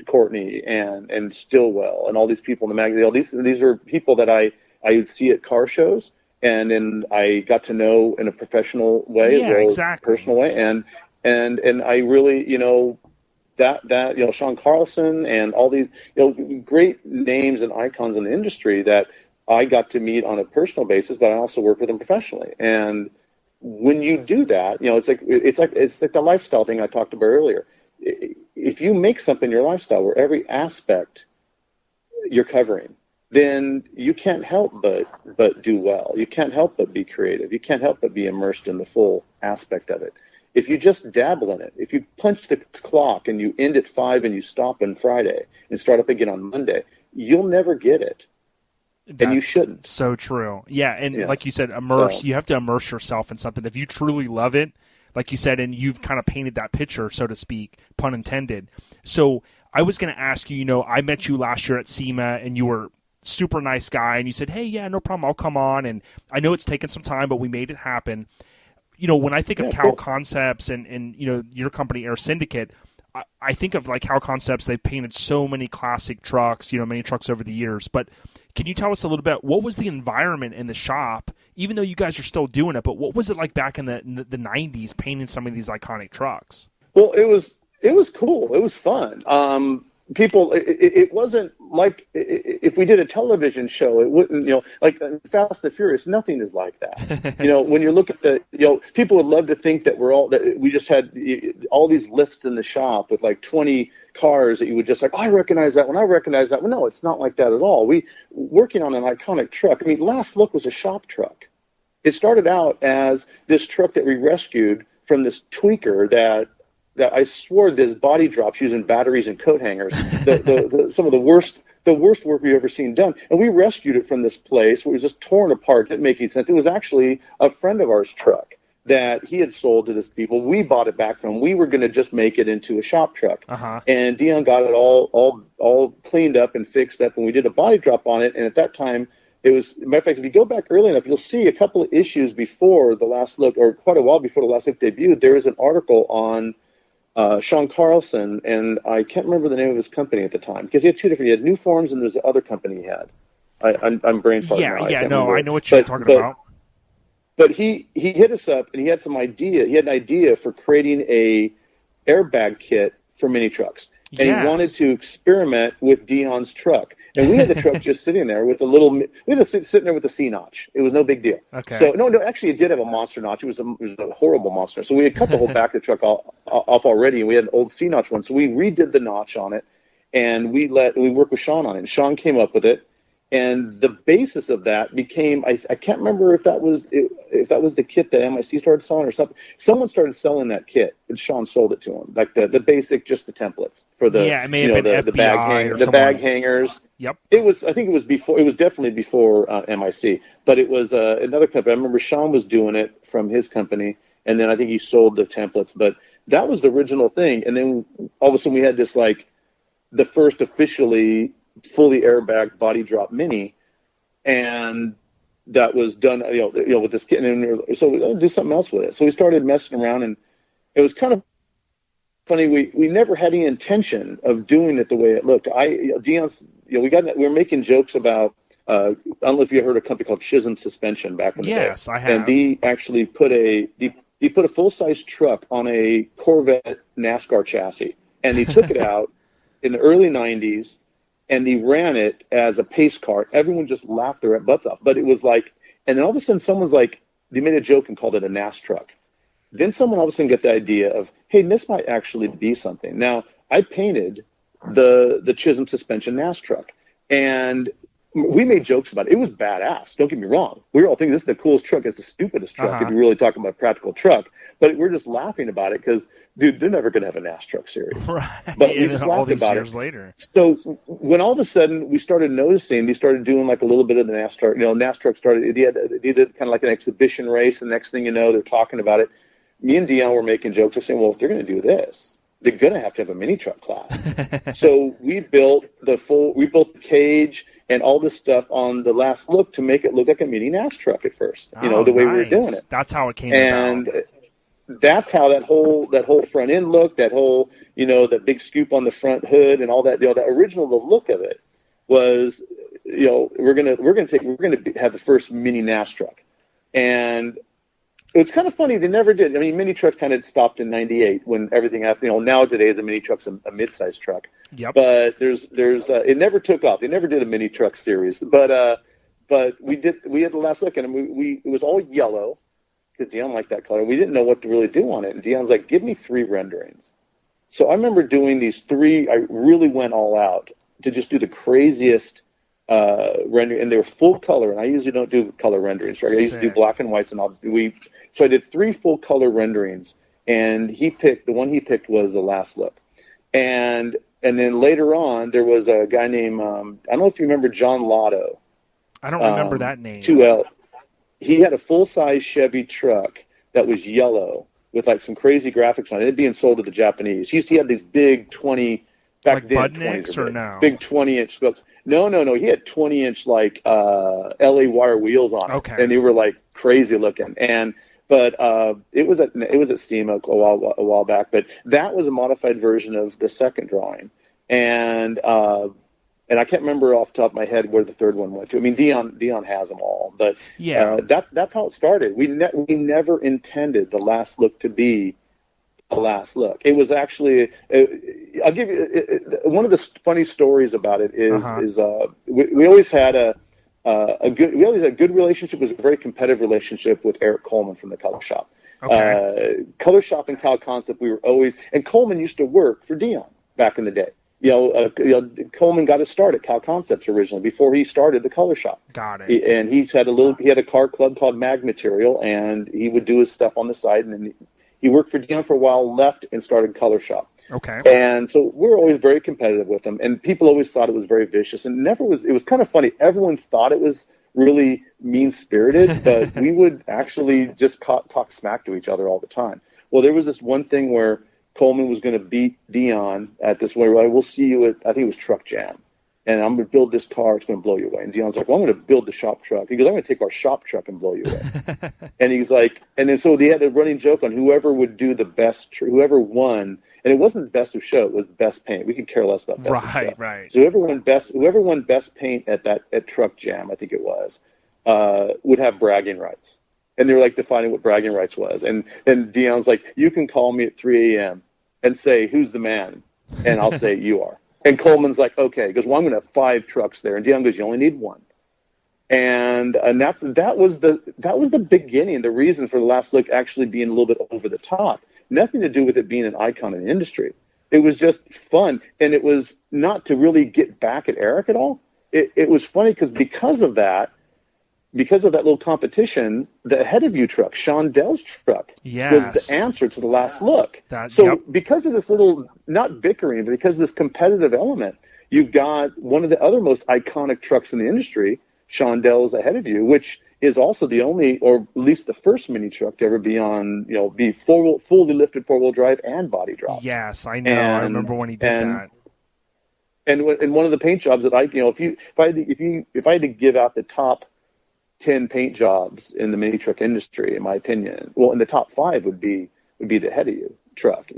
Courtney and Stillwell and all these people in the magazine. These are people that I would see at car shows, and then I got to know in a professional way as well as a personal way. And I really, that Sean Carlson and all these great names and icons in the industry that I got to meet on a personal basis, but I also work with them professionally. And when you do that, it's like the lifestyle thing I talked about earlier. If you make something your lifestyle where every aspect you're covering, then you can't help but do well. You can't help but be creative. You can't help but be immersed in the full aspect of it. If you just dabble in it, if you punch the clock and you end at 5 and you stop on Friday and start up again on Monday, you'll never get it. And you shouldn't. So true. Yeah, and like you said, you have to immerse yourself in something. If you truly love it, like you said, and you've kind of painted that picture, so to speak, pun intended. So I was going to ask you, I met you last year at SEMA, and you were super nice guy, and you said, hey, yeah, no problem, I'll come on. And I know it's taken some time, but we made it happen. When I think of Cal Concepts and your company, Air Syndicate, I think of like Cal Concepts. They've painted so many classic trucks, many trucks over the years. But can you tell us a little bit, what was the environment in the shop, even though you guys are still doing it, but what was it like back in the 90s painting some of these iconic trucks? Well, it was cool. It was fun. people, it wasn't like if we did a television show, it wouldn't, like Fast and Furious, nothing is like that. When you look at people would love to think that we just had all these lifts in the shop with like 20 cars that you would just like, I recognize that one, I recognize that one. No, it's not like that at all. Working on an iconic truck. I mean, Last Look was a shop truck. It started out as this truck that we rescued from this tweaker that I swore this body drops using batteries and coat hangers. Some of the worst work we've ever seen done. And we rescued it from this place where it was just torn apart. Didn't make any sense. It was actually a friend of ours' truck that he had sold to this people. We bought it back from him. We were going to just make it into a shop truck. Uh-huh. And Dion got it all cleaned up and fixed up, and we did a body drop on it. And at that time, it was, matter of fact, if you go back early enough, you'll see a couple of issues before the Last Look, or quite a while before the Last Look debuted, there is an article on Sean Carlson, and I can't remember the name of his company at the time, because he had two different. He had New Forms, and there's the other company he had. I'm brain fart now. I know what you're talking about. But he hit us up, and he had He had an idea for creating a airbag kit for mini trucks, and he wanted to experiment with Dion's truck. And we had the truck just sitting there with sitting there with a C notch. It was no big deal. Okay. So no, actually, it did have a monster notch. It was a horrible monster. So we had cut the whole back of the truck off already, and we had an old C notch one. So we redid the notch on it, and we worked with Sean on it. And Sean came up with it, and the basis of that became I can't remember if that was the kit that MIC started selling or something. Someone started selling that kit, and Sean sold it to him, like the basic, just the templates for the it may have been the bag hangers. Yep. I think it was before. It was definitely before MIC, but it was another company. I remember Sean was doing it from his company, and then I think he sold the templates. But that was the original thing, and then all of a sudden we had this like the first officially fully airbag body drop mini, and that was done with this kit, and so we'll do something else with it. So we started messing around, and it was kind of funny. We never had any intention of doing it the way it looked. Dion's, we were making jokes about I don't know if you heard of a company called Chisholm Suspension back in the day. Yes, I have. And they actually put a full-size truck on a Corvette NASCAR chassis, and they took it out in the early 90s, and they ran it as a pace car. Everyone just laughed their butts off. But it was like, and then all of a sudden someone's like, they made a joke and called it a NAS truck. Then someone all of a sudden got the idea of, hey, this might actually be something. Now, I painted the Chisholm Suspension NAS truck, and we made jokes about it. It was badass. Don't get me wrong. We were all thinking this is the coolest truck. It's the stupidest truck if you're really talking about a practical truck. But we're just laughing about it because, dude, they're never going to have a NAS truck series. Right. But we just laughed about it. Later. So when all of a sudden we started noticing, they started doing like a little bit of the NAS truck. NAS truck started. They did kind of like an exhibition race. And the next thing you know, they're talking about it. Me and Dion were making jokes. They're saying, well, if they're going to do this, they're going to have a mini truck class. So we built the cage and all this stuff on the Last Look to make it look like a mini NAS truck at first, the way we were doing it. That's how it came about. And that's how that whole front end looked, that whole, that big scoop on the front hood and all that, the original, the look of it was, we're going to have the first mini NAS truck. And it's kind of funny. They never did. I mean, mini trucks kind of stopped in '98 when everything happened. Nowadays a mini truck's a mid-sized truck. Yep. But there's it never took off. They never did a mini truck series. But we had the Last Look, and it was all yellow because Dion liked that color. We didn't know what to really do on it, and Dion's like, "Give me 3 renderings." So I remember doing these 3. I really went all out to just do the craziest rendering, and they were full color. And I usually don't do color renderings. Right? I used to do black and whites, So I did 3 full color renderings, and the one he picked was the Last Look. And then later on, there was a guy named, I don't know if you remember John Lotto. I don't remember that name. 2L. He had a full-size Chevy truck that was yellow with like some crazy graphics on it. It being sold to the Japanese. He had these big 20, back like then, Budniks or no? Big 20-inch spokes. No. He had 20-inch like LA wire wheels on it. Okay. And they were like crazy looking. But it was at SEMA a while back. But that was a modified version of the second drawing, and I can't remember off the top of my head where the third one went to. I mean, Dion has them all, but that's how it started. We never intended the Last Look to be the last look. It was actually, I'll give you one of the funny stories about it is we always had a good relationship. It was a very competitive relationship with Eric Coleman from the Color Shop. Okay. Color Shop and Cal Concept, we were always, and Coleman used to work for Dion back in the day. Coleman got his start at Cal Concepts originally before he started the Color Shop. Got it. And he had a car club called Mag Material, and he would do his stuff on the side. And then he worked for Dion for a while, left, and started Color Shop. Okay. And so we're always very competitive with him, and people always thought it was very vicious, and never was. It was kind of funny. Everyone thought it was really mean-spirited, but we would actually just talk smack to each other all the time. Well, there was this one thing where Coleman was going to beat Dion at this way. We'll see you at, I think it was Truck Jam, and I'm going to build this car. It's going to blow you away. And Dion's like, well, I'm going to build the shop truck. He goes, I'm going to take our shop truck and blow you away. And he's like, and then so they had a running joke on whoever would do the best, whoever won. And it wasn't the best of show; it was the best paint. We could care less about best of show. Right. So whoever won best paint at Truck Jam, I think it was, would have bragging rights. And they were like defining what bragging rights was. And Dion's like, you can call me at 3 a.m. and say, who's the man? And I'll say, you are. And Coleman's like, okay. He goes, well, I'm going to have 5 trucks there. And Dion goes, you only need 1. And that was the beginning, the reason for the last look actually being a little bit over the top. Nothing to do with it being an icon in the industry. It was just fun, and it was not to really get back at Eric at all. It was funny because of that little competition, the Ahead of You truck, Sean Dell's truck, was the answer to the last look. Because of this little, not bickering, but because of this competitive element, you've got one of the other most iconic trucks in the industry, Sean Dell's Ahead of You, which is also the only, or at least the first mini truck to ever be on, be fully lifted 4-wheel drive and body drop. Yes, I know. I remember when he did that. And one of the paint jobs that if I had to give out the top 10 paint jobs in the mini truck industry, in my opinion, well, in the top 5 would be the Ahead of You truck,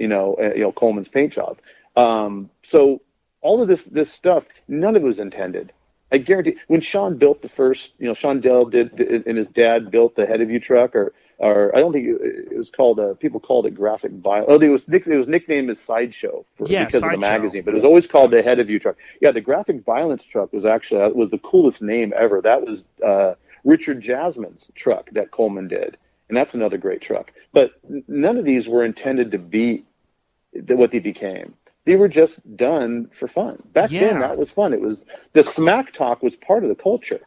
Coleman's paint job. So all of this stuff, none of it was intended. I guarantee when Sean built the first, Sean Dell did, and his dad built the Head of You truck, or I don't think it was called, people called it Graphic Violence. Oh, it was nicknamed as Sideshow because of the magazine, but it was always called the Head of You truck. Yeah, the Graphic Violence truck was the coolest name ever. That was Richard Jasmine's truck that Coleman did, and that's another great truck. But none of these were intended to be what they became. They were just done for fun. Back then, that was fun. It was the smack talk was part of the culture.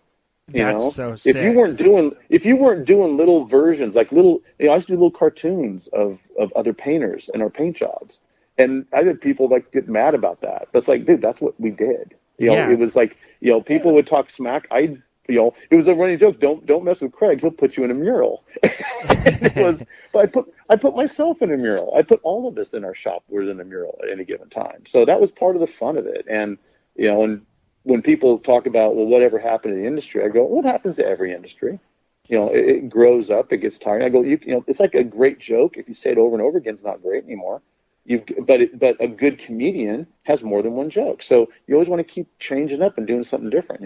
That's so sick. If you weren't doing little versions, like I used to do little cartoons of other painters in our paint jobs, and I had people get mad about that. But it's like, dude, that's what we did. It was like, people would talk smack. It was a running joke. Don't mess with Craig. He'll put you in a mural. But I put myself in a mural. I put all of us in our shop was in a mural at any given time. So that was part of the fun of it. And and when people talk about, well, whatever happened to the industry, I go, what happens to every industry? It grows up, it gets tiring. I go, it's like a great joke. If you say it over and over again, it's not great anymore. But a good comedian has more than one joke. So you always want to keep changing up and doing something different.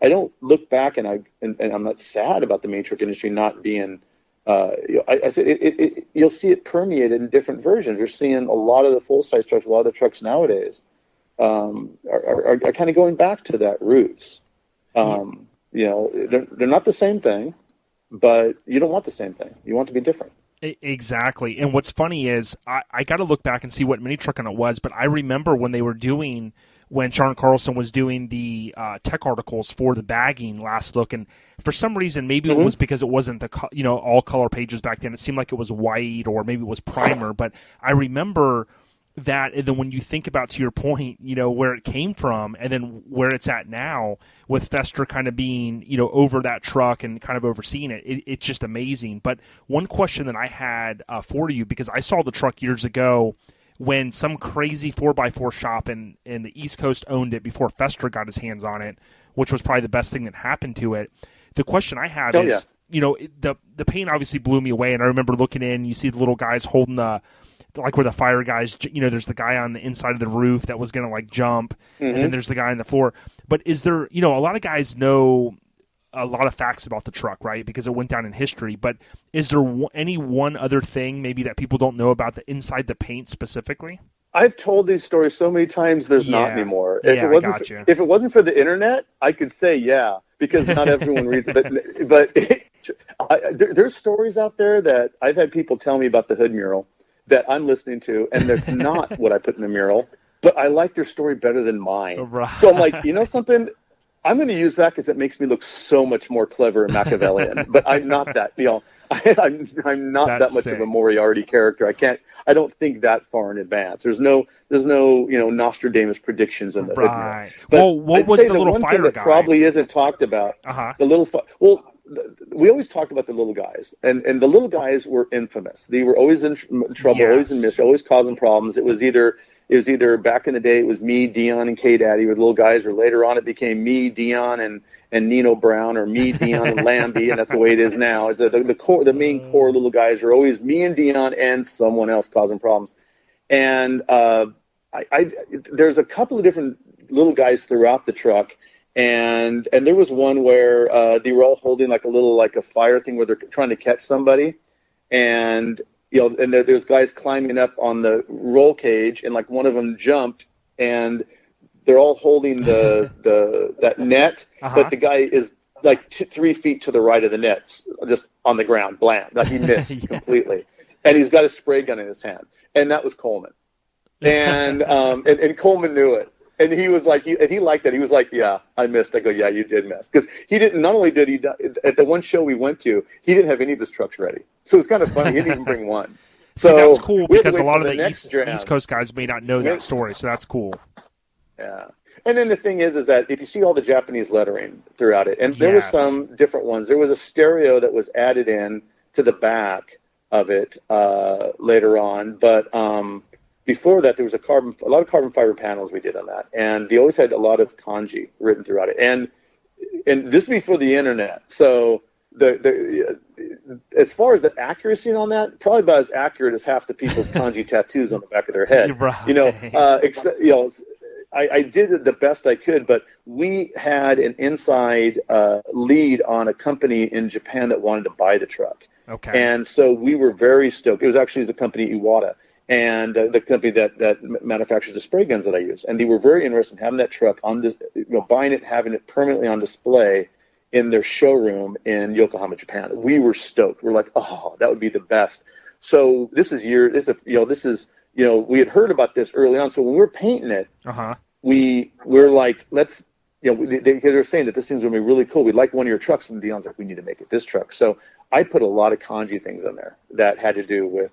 I don't look back and I'm not sad about the mini truck industry not being. I said you'll see it permeated in different versions. You're seeing a lot of the full size trucks, a lot of the trucks nowadays are kind of going back to that roots. They're not the same thing, but you don't want the same thing. You want to be different. Exactly. And what's funny is I got to look back and see what mini trucking it was, but I remember when Sean Carlson was doing the tech articles for the bagging last look, and for some reason, maybe it was because it wasn't the all color pages back then. It seemed like it was white, or maybe it was primer, but I remember that. And then when you think about, to your point, where it came from and then where it's at now, with Fester kind of being, over that truck and kind of overseeing it's just amazing. But one question that I had for you, because I saw the truck years ago when some crazy 4x4 shop in the East Coast owned it before Fester got his hands on it, which was probably the best thing that happened to it. The question I have is, the paint obviously blew me away, and I remember looking in, you see the little guys holding where the fire guys, there's the guy on the inside of the roof that was going to jump, and then there's the guy on the floor. But is there, a lot of guys know a lot of facts about the truck, right? Because it went down in history. But is there any one other thing maybe that people don't know about the inside the paint specifically? I've told these stories so many times, there's not anymore. If it wasn't for the internet, I could say because not everyone reads it. But there's stories out there that I've had people tell me about the hood mural that I'm listening to, and that's not what I put in the mural. But I like their story better than mine. Right. So I'm like, you know something? I'm going to use that because it makes me look so much more clever and Machiavellian. But I'm not that. I'm not that much of a Moriarty character. I don't think that far in advance. There's no Nostradamus predictions in the right. Well, what was the little fire guy? That probably isn't talked about. The little we always talked about the little guys, and the little guys were infamous. They were always in trouble, always in mischief, always causing problems. It was either back in the day, it was me, Dion, and K-Daddy were the little guys, or later on it became me, Dion, and Nino Brown, or me, Dion, and Lambie, and that's the way it is now. The main core little guys are always me and Dion and someone else causing problems. And there's a couple of different little guys throughout the truck, and there was one where they were all holding like a fire thing where they're trying to catch somebody, and and there's guys climbing up on the roll cage, and like one of them jumped, and they're all holding that net, but the guy is like 3 feet to the right of the net, just on the ground, blam. Like he missed completely, and he's got a spray gun in his hand, and that was Coleman, and Coleman knew it. And he was like, he liked that. He was like, yeah, I missed. I go, yeah, you did miss. Because he didn't, not only did he, at the one show we went to, he didn't have any of his trucks ready. So it was kind of funny. He didn't even bring one. So see, that's cool because a lot of the East Coast guys may not know that story. So that's cool. Yeah. And then the thing is that if you see all the Japanese lettering throughout it, and there was some different ones. There was a stereo that was added in to the back of it later on. But before that, there was a lot of carbon fiber panels we did on that, and they always had a lot of kanji written throughout it. And this is before the internet, so the as far as the accuracy on that, probably about as accurate as half the people's kanji tattoos on the back of their head. Right. I did it the best I could, but we had an inside lead on a company in Japan that wanted to buy the truck. Okay. And so we were very stoked. It was actually the company Iwata, and the company that manufactures the spray guns that I use. And they were very interested in having that truck on this, buying it, having it permanently on display in their showroom in Yokohama, Japan. We were stoked. We're like, oh, that would be the best. So we had heard about this early on. So when we were painting it, we're like, let's, because they're saying that this thing's going to be really cool. We'd like one of your trucks. And Dion's like, we need to make it this truck. So I put a lot of kanji things in there that had to do with,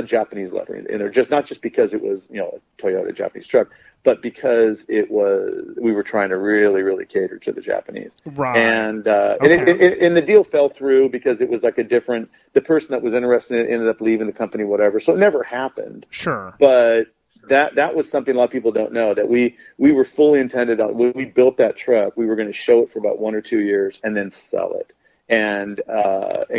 Japanese lettering in there, not just because it was, a Toyota Japanese truck, but because we were trying to really, really cater to the Japanese. Right. And the deal fell through because it was like the person that was interested in it ended up leaving the company, whatever. So it never happened. Sure. But that was something a lot of people don't know, that we were fully intended on. When we built that truck, we were going to show it for about 1 or 2 years and then sell it and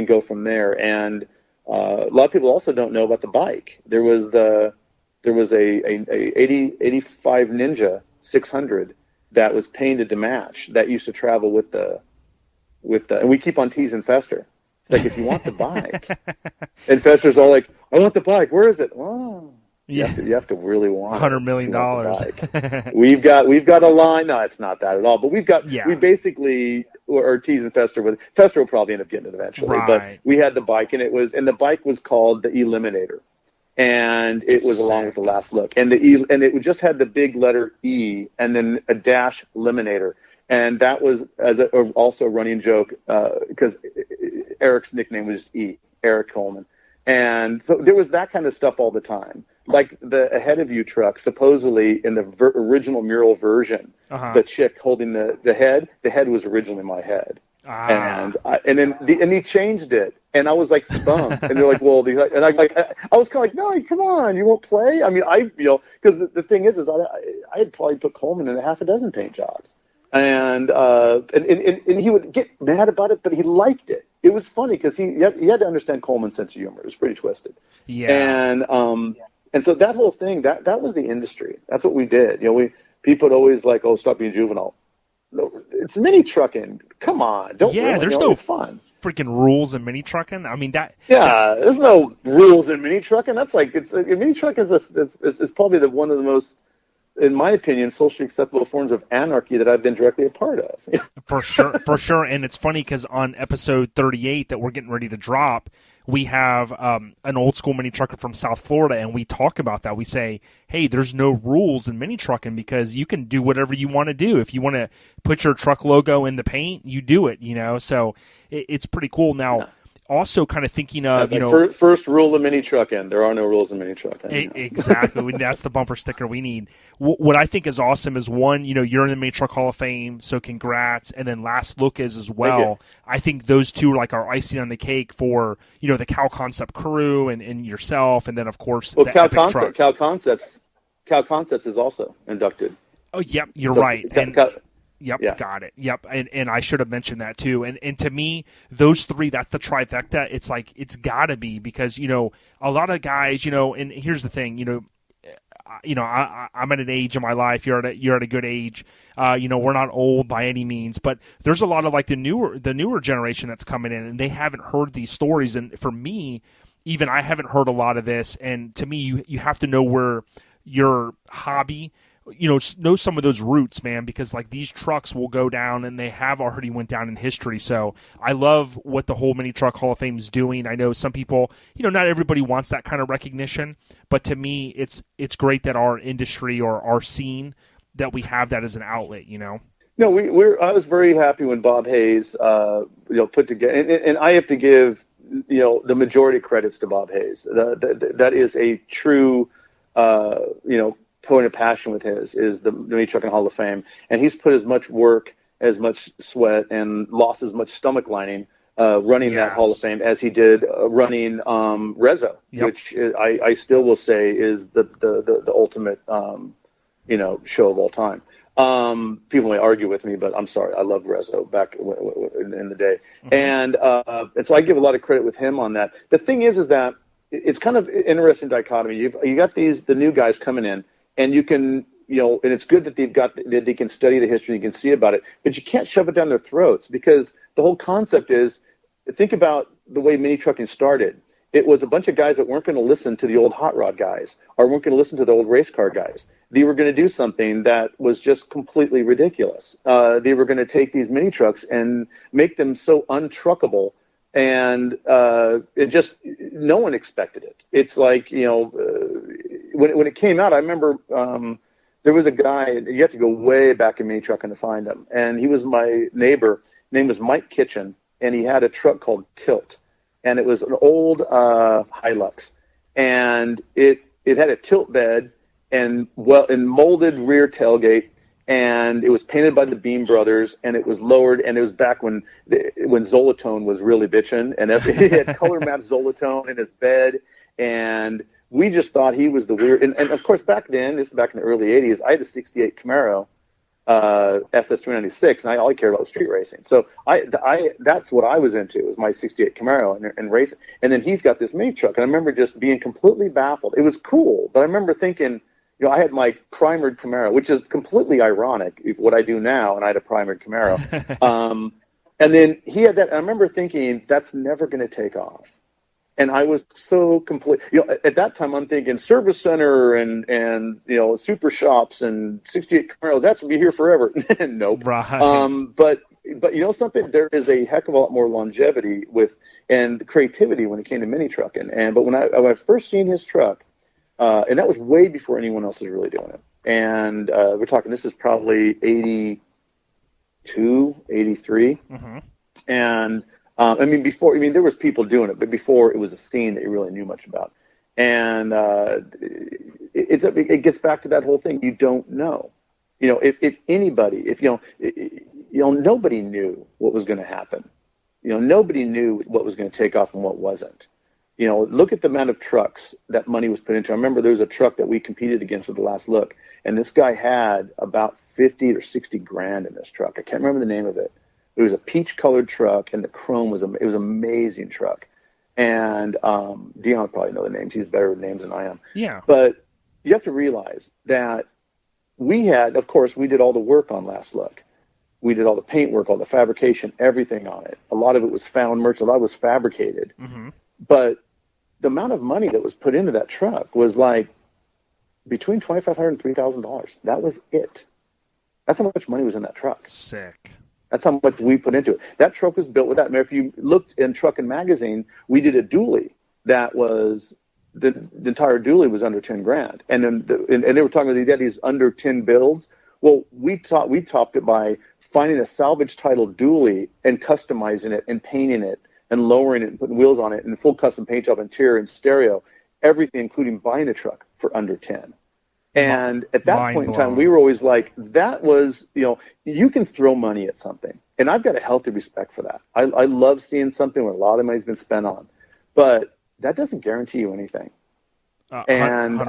go from there. And a lot of people also don't know about the bike. There was a 85 Ninja 600 that was painted to match that used to travel with the and we keep on teasing Fester. It's like, if you want the bike, and Fester's all like, I want the bike. Where is it? Oh, you have to really want $100 million. We've got a line. No, it's not that at all. But we basically are teasing Fester with. Fester will probably end up getting it eventually. Right. But we had the bike, and the bike was called the Eliminator, and it was along with the last look, and it just had the big letter E and then a dash Eliminator, and that was also a running joke because Eric's nickname was E, Eric Coleman, and so there was that kind of stuff all the time. Like the Ahead of You truck, supposedly in the original mural version, the chick holding the head was originally my head. And then he changed it, and I was like bummed. And they're like, well, and I was kind of like, no, come on, you won't play. I mean, because the thing is I had probably put Coleman in a half a dozen paint jobs, and he would get mad about it, but he liked it. It was funny because he had to understand Coleman's sense of humor. It was pretty twisted. Yeah. And so that whole thing, that was the industry. That's what we did. People would always like, oh, stop being juvenile. it's mini trucking. Come on, don't ruin it. There's no it's fun. freaking rules in mini trucking. I mean Yeah, there's no rules in mini trucking. That's like mini trucking is probably one of the most, in my opinion, socially acceptable forms of anarchy that I've been directly a part of. For sure. And it's funny because on episode 38 that we're getting ready to drop, we have an old school mini trucker from South Florida, and we talk about that. We say, hey, there's no rules in mini trucking because you can do whatever you want to do. If you want to put your truck logo in the paint, you do it, So it's pretty cool. Now, also kind of thinking of, First rule of mini trucking, there are no rules in mini trucking. Exactly. That's the bumper sticker we need. What I think is awesome is, one, you're in the Mini Truck Hall of Fame, so congrats. And then Last Look is as well. I think those two are icing on the cake for, the Cal Concept crew and yourself. And then, of course, Cal Concepts is also inducted. Oh, yep, you're right. Yep, got it. Yep, and I should have mentioned that too. And to me, those three, that's the trifecta. It's like, it's got to be because, a lot of guys, and here's the thing, I'm at an age in my life. You're at a good age. We're not old by any means, but there's a lot of the newer generation that's coming in, and they haven't heard these stories. And for me, even I haven't heard a lot of this. And to me, you have to know where your hobby, know some of those roots, man, because these trucks will go down, and they have already went down in history. So I love what the whole Mini Truck Hall of Fame is doing. I know some people, not everybody wants that kind of recognition, but to me, it's great that our industry or our scene, that we have that as an outlet, No, I was very happy when Bob Hayes, put together, and I have to give, the majority credits to Bob Hayes. That is a true, point of passion with his is the Mini Trucking Hall of Fame, and he's put as much work, as much sweat, and lost as much stomach lining running that Hall of Fame as he did running Rezo, which I still will say is the ultimate show of all time. People may argue with me, but I'm sorry, I love Rezo back in the day, and so I give a lot of credit with him on that. The thing is that it's kind of interesting dichotomy. You got the new guys coming in. And you can, and it's good that they can study the history, you can see about it, but you can't shove it down their throats, because the whole concept is, think about the way mini trucking started. It was a bunch of guys that weren't going to listen to the old hot rod guys, or weren't going to listen to the old race car guys. They were going to do something that was just completely ridiculous. They were going to take these mini trucks and make them so untruckable, and it just, no one expected it. It's like, when it came out, I remember there was a guy, you have to go way back in mini trucking to find him, and he was my neighbor. His name was Mike Kitchen, and he had a truck called Tilt, and it was an old Hilux, and it had a tilt bed and molded rear tailgate, and it was painted by the Beam Brothers, and it was lowered, and it was back when Zolatone was really bitching, and he had color mapped Zolatone in his bed, and we just thought he was the weird. And of course, back then, this is back in the early 80s, I had a 68 Camaro SS396, and all I cared about was street racing. So that's what I was into, was my 68 Camaro and racing. And then he's got this mini truck, and I remember just being completely baffled. It was cool, but I remember thinking, I had my primered Camaro, which is completely ironic, what I do now, and I had a primered Camaro. And then he had that, and I remember thinking, that's never going to take off. And I was so complete. At that time, I'm thinking service center and super shops and 68 Camaros. That's be here forever. Nope. Right. But something. There is a heck of a lot more longevity and creativity when it came to mini trucking. But when I first seen his truck, and that was way before anyone else was really doing it. And we're talking. This is probably 82, 83, and. There was people doing it, but before it was a scene that you really knew much about. And it gets back to that whole thing. You don't know, if anybody, nobody knew what was going to happen. Nobody knew what was going to take off and what wasn't. Look at the amount of trucks that money was put into. I remember there was a truck that we competed against with the Last Look, and this guy had about 50 or 60 grand in this truck. I can't remember the name of it. It was a peach-colored truck, and the chrome was an amazing truck. And Dion would probably know the names. He's better with names than I am. Yeah. But you have to realize that we did all the work on Last Look. We did all the paint work, all the fabrication, everything on it. A lot of it was found merch. A lot was fabricated. Mm-hmm. But the amount of money that was put into that truck was like between $2,500 and $3,000. That was it. That's how much money was in that truck. Sick. That's how much we put into it. That truck was built with that. I mean, if you looked in Truckin magazine, we did a dually that was the entire dually was under 10 grand, and then and they were talking about these under 10 builds. Well, we topped it by finding a salvage title dually and customizing it and painting it and lowering it and putting wheels on it and full custom paint job, interior and stereo, everything, including buying the truck for under 10. And at that point in time, we were always like, that was, you can throw money at something. And I've got a healthy respect for that. I love seeing something where a lot of money's been spent on, but that doesn't guarantee you anything. And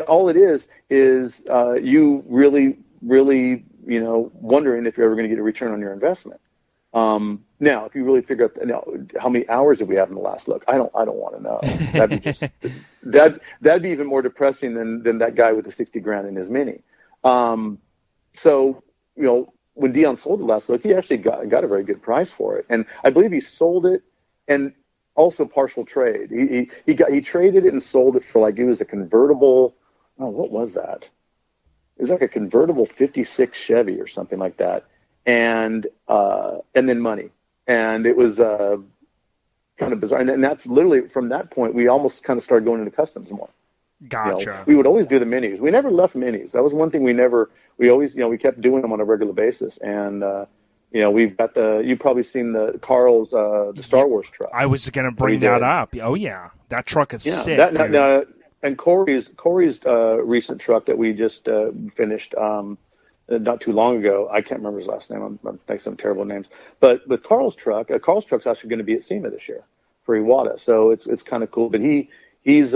all it is you really, really, wondering if you're ever going to get a return on your investment. Now, if you really figure out how many hours did we have in the last look, I don't want to know. That'd be even more depressing than that guy with the 60 grand in his Mini. So when Dion sold the last look, he actually got a very good price for it, and I believe he sold it and also partial trade. He traded it and sold it for it was a convertible. Oh, what was that? It was like a convertible 56 Chevy or something like that. And then money. And it was kind of bizarre. And that's literally, from that point, we almost kind of started going into customs more. Gotcha. We would always do the minis. We never left minis. That was one thing we always, we kept doing them on a regular basis. And, we've got you've probably seen Carl's, the Star Wars truck. I was going to bring that up. Oh, yeah. That truck is sick. And Corey's recent truck that we just finished, not too long ago. I can't remember his last name. I'm thinking some terrible names. But with Carl's truck's actually going to be at SEMA this year for Iwata. So it's kind of cool. But he was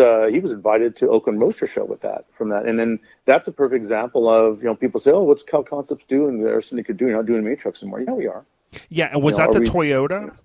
invited to Oakland Roadster Show from that. And then that's a perfect example of, people say, oh, what's Cal Concepts doing? There's something they could do. You're not doing mini trucks anymore. Yeah, we are. Yeah. And was that the Toyota?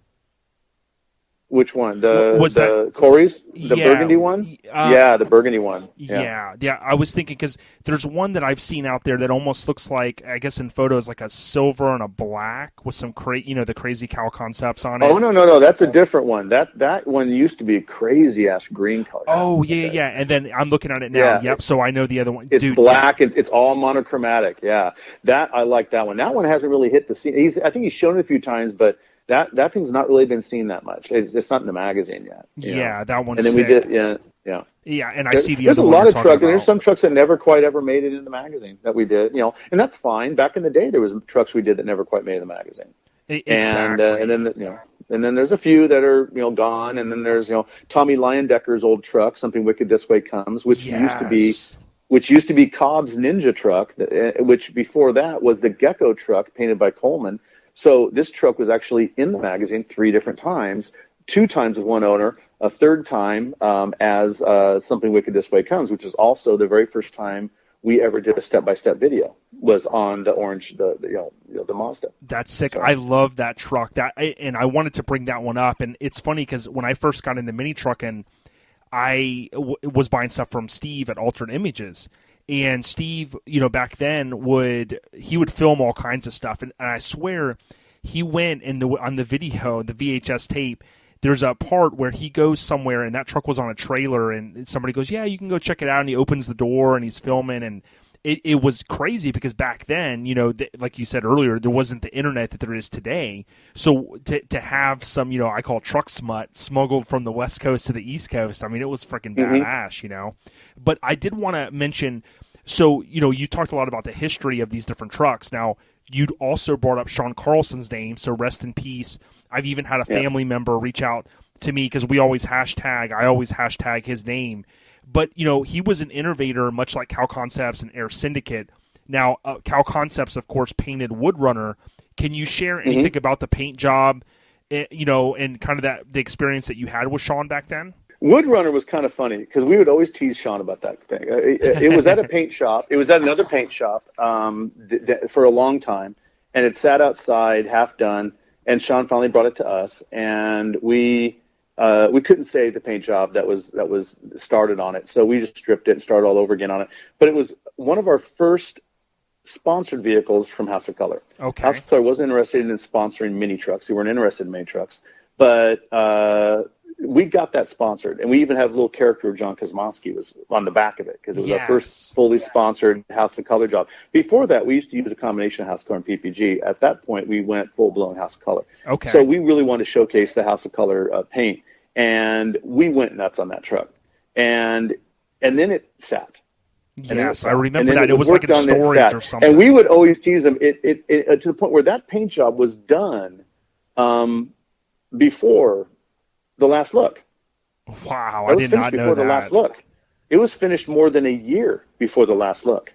Which one? The Corey's? The burgundy one? The burgundy one. Yeah. I was thinking, because there's one that I've seen out there that almost looks like, I guess in photos, like a silver and a black with some the crazy Cal Concepts on it. Oh, no. That's a different one. That one used to be a crazy-ass green color. Oh, yeah. And then I'm looking at it now. Yeah. Yep, so I know the other one. It's black. Yeah. It's all monochromatic. Yeah. I like that one. That one hasn't really hit the scene. I think he's shown it a few times, but that thing's not really been seen that much. It's not in the magazine yet. Yeah, that one's and then sick. We did, yeah. Yeah, and I see the other one. There's a lot of trucks, and there's some trucks that never quite ever made it in the magazine that we did, and that's fine. Back in the day, there was trucks we did that never quite made the magazine. Exactly. And then there's a few that are gone, and then there's Tommy Leondecker's old truck, Something Wicked This Way Comes, which used to be Cobb's Ninja truck, which before that was the Gecko truck painted by Coleman. So this truck was actually in the magazine 3 different times, 2 times with one owner, a 3rd time as Something Wicked This Way Comes, which is also the very first time we ever did a step-by-step video, was on the orange, the Mazda. That's sick. So I love that truck. And I wanted to bring that one up. And it's funny because when I first got into mini trucking, I was buying stuff from Steve at Altered Images. And Steve, back then would film all kinds of stuff, and I swear he went on the video, the VHS tape. There's a part where he goes somewhere, and that truck was on a trailer, and somebody goes, "Yeah, you can go check it out." And he opens the door, and he's filming, and it was crazy because back then, like you said earlier, there wasn't the internet that there is today. So to have some, I call truck smut smuggled from the West Coast to the East Coast, I mean, it was freaking badass, But I did want to mention, so, you talked a lot about the history of these different trucks. Now, you'd also brought up Sean Carlson's name, so rest in peace. I've even had a family member reach out to me because I always hashtag his name. But, he was an innovator, much like Cal Concepts and Air Syndicate. Now, Cal Concepts, of course, painted Woodrunner. Can you share anything about the paint job, and kind of the experience that you had with Sean back then? Woodrunner was kind of funny because we would always tease Sean about that thing. It was at a paint shop. It was at another paint shop for a long time, and it sat outside, half done. And Sean finally brought it to us, and we couldn't save the paint job that was started on it, so we just stripped it and started all over again on it. But it was one of our first sponsored vehicles from House of Color. Okay. House of Color wasn't interested in sponsoring mini trucks. They weren't interested in mini trucks. But we got that sponsored. And we even have a little character of John Kosmowski was on the back of it because it was our first fully sponsored House of Color job. Before that, we used to use a combination of House of Color and PPG. At that point, we went full-blown House of Color. Okay. So we really wanted to showcase the House of Color paint. And we went nuts on that truck. And then it sat. Yes, I remember that. It was like in storage or something. And we would always tease them to the point where that paint job was done before the last look. Wow, I did not know that. Before the last look. It was finished more than a year before the last look.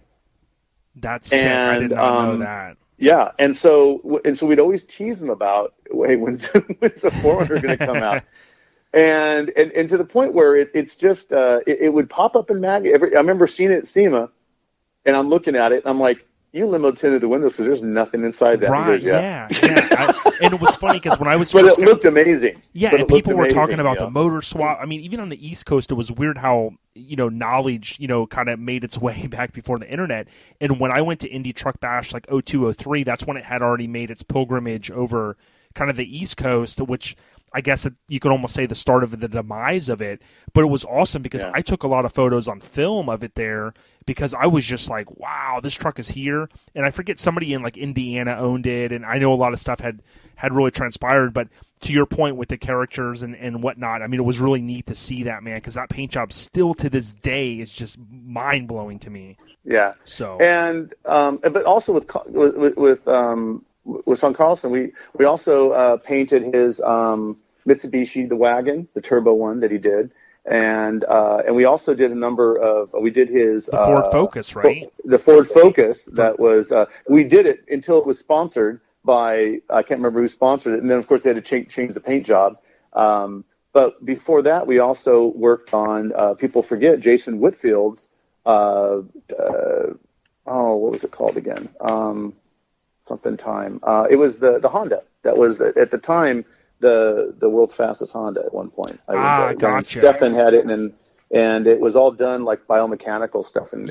That's sick. I did not know that. Yeah, and so we'd always tease them about, hey, when's the 400 going to come out? And to the point where it's just it would pop up in mag. I remember seeing it at SEMA, and I'm looking at it, and I'm like, you limo tinted the windows because there's nothing inside that. Right? Goes, yeah. And it was funny because when I was but it looked amazing. Yeah, and people were talking about the motor swap. I mean, even on the East Coast, it was weird how knowledge kind of made its way back before the internet. And when I went to Indy Truck Bash like 0203, that's when it had already made its pilgrimage over kind of the East Coast, which I guess you could almost say the start of the demise of it. But it was awesome because I took a lot of photos on film of it there because I was just like, wow, this truck is here. And I forget somebody in like Indiana owned it, and I know a lot of stuff had really transpired. But to your point with the characters and whatnot, I mean, it was really neat to see that, man, because that paint job still to this day is just mind-blowing to me. Yeah. So and but also with Son Carlson, we also painted his Mitsubishi, the wagon, the turbo one that he did, and we also did a number of his the Ford Focus, right? The Ford Focus that was we did it until it was sponsored by I can't remember who sponsored it, and then of course they had to change the paint job. But before that, we also worked on people forget Jason Whitfield's what was it called again? Something time. It was the Honda that was at the time the world's fastest Honda at one point. Gotcha. Stefan had it, and it was all done like biomechanical stuff and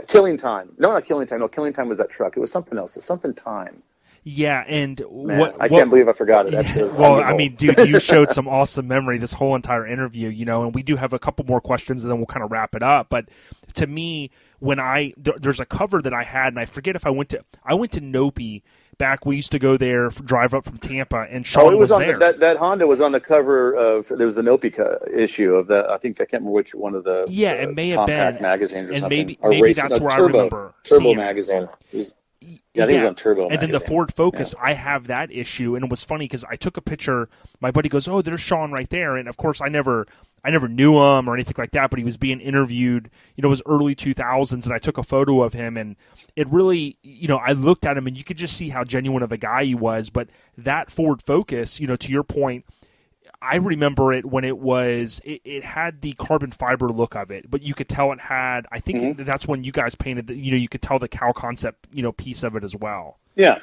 Killing Time. No, not Killing Time. No, Killing Time was that truck. It was something else. It's something Time. Yeah, and I can't believe I forgot it. That's well, I mean, dude, you showed some awesome memory this whole entire interview, and we do have a couple more questions, and then we'll kind of wrap it up. But to me, when there's a cover that I had, and I forget if I went to Nopi back. We used to go there, drive up from Tampa, and Sean was there. That Honda was on the cover of. There was the Nopi issue of the. I can't remember which one of the. Yeah, it may have been magazines or and something. maybe that's where I remember Turbo magazine. I think it was on Turbo. And then the Ford Focus, I have that issue, and it was funny because I took a picture. My buddy goes, "Oh, there's Sean right there," and of course, I never knew him or anything like that. But he was being interviewed. It was early 2000s, and I took a photo of him, and it really, I looked at him, and you could just see how genuine of a guy he was. But that Ford Focus, to your point, I remember it when it had the carbon fiber look of it, but you could tell it had, I think that's when you guys painted, you could tell the cow concept, piece of it as well. Yeah.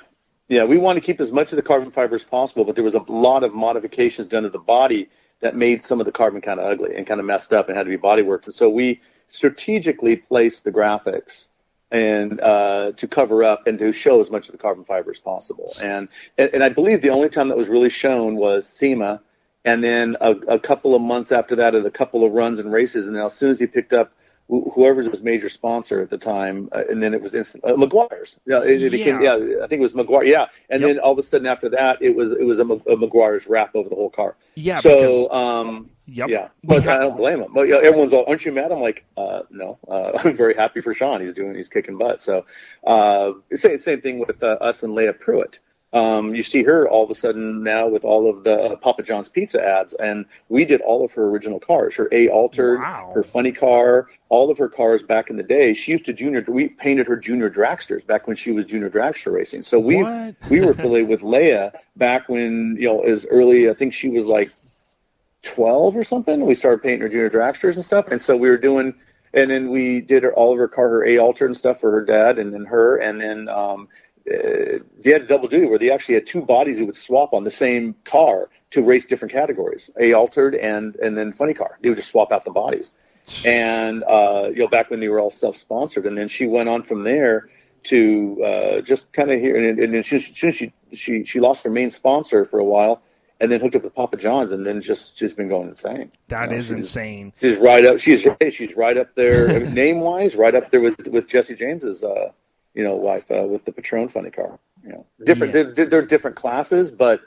Yeah. We want to keep as much of the carbon fiber as possible, but there was a lot of modifications done to the body that made some of the carbon kind of ugly and kind of messed up and had to be body worked. And so we strategically placed the graphics and to cover up and to show as much of the carbon fiber as possible. And I believe the only time that was really shown was SEMA. And then a couple of months after that, a couple of runs and races. And then as soon as he picked up whoever's his major sponsor at the time, and then it was McGuire's. Became, I think it was McGuire. Yeah, and then all of a sudden after that, it was a McGuire's wrap over the whole car. Yeah. So yeah, but I don't blame him. But everyone's all, "Aren't you mad?" I'm like, no. I'm very happy for Sean. He's kicking butt. So same thing with us and Leia Pruitt. You see her all of a sudden now with all of the Papa John's Pizza ads, and we did all of her original cars, her A Altered, her funny car, all of her cars back in the day. She used to we painted her junior dragsters back when she was junior dragster racing. So we were affiliated with Leia back when, as early, I think she was like 12 or something. We started painting her junior dragsters and stuff. And so we were doing, and then we did all of her car, her A Altered and stuff for her dad and then her, and then, they had a double duty where they actually had two bodies that would swap on the same car to race different categories, A Altered and then funny car. They would just swap out the bodies. and back when they were all self-sponsored, and then she went on from there to just kind of here, and then she lost her main sponsor for a while, and then hooked up with Papa John's, and then she's been going insane. That is insane. She's right up. She's right up there, I mean, name-wise, right up there with Jesse James's wife with the Patron funny car. Different. Yeah. They're different classes, but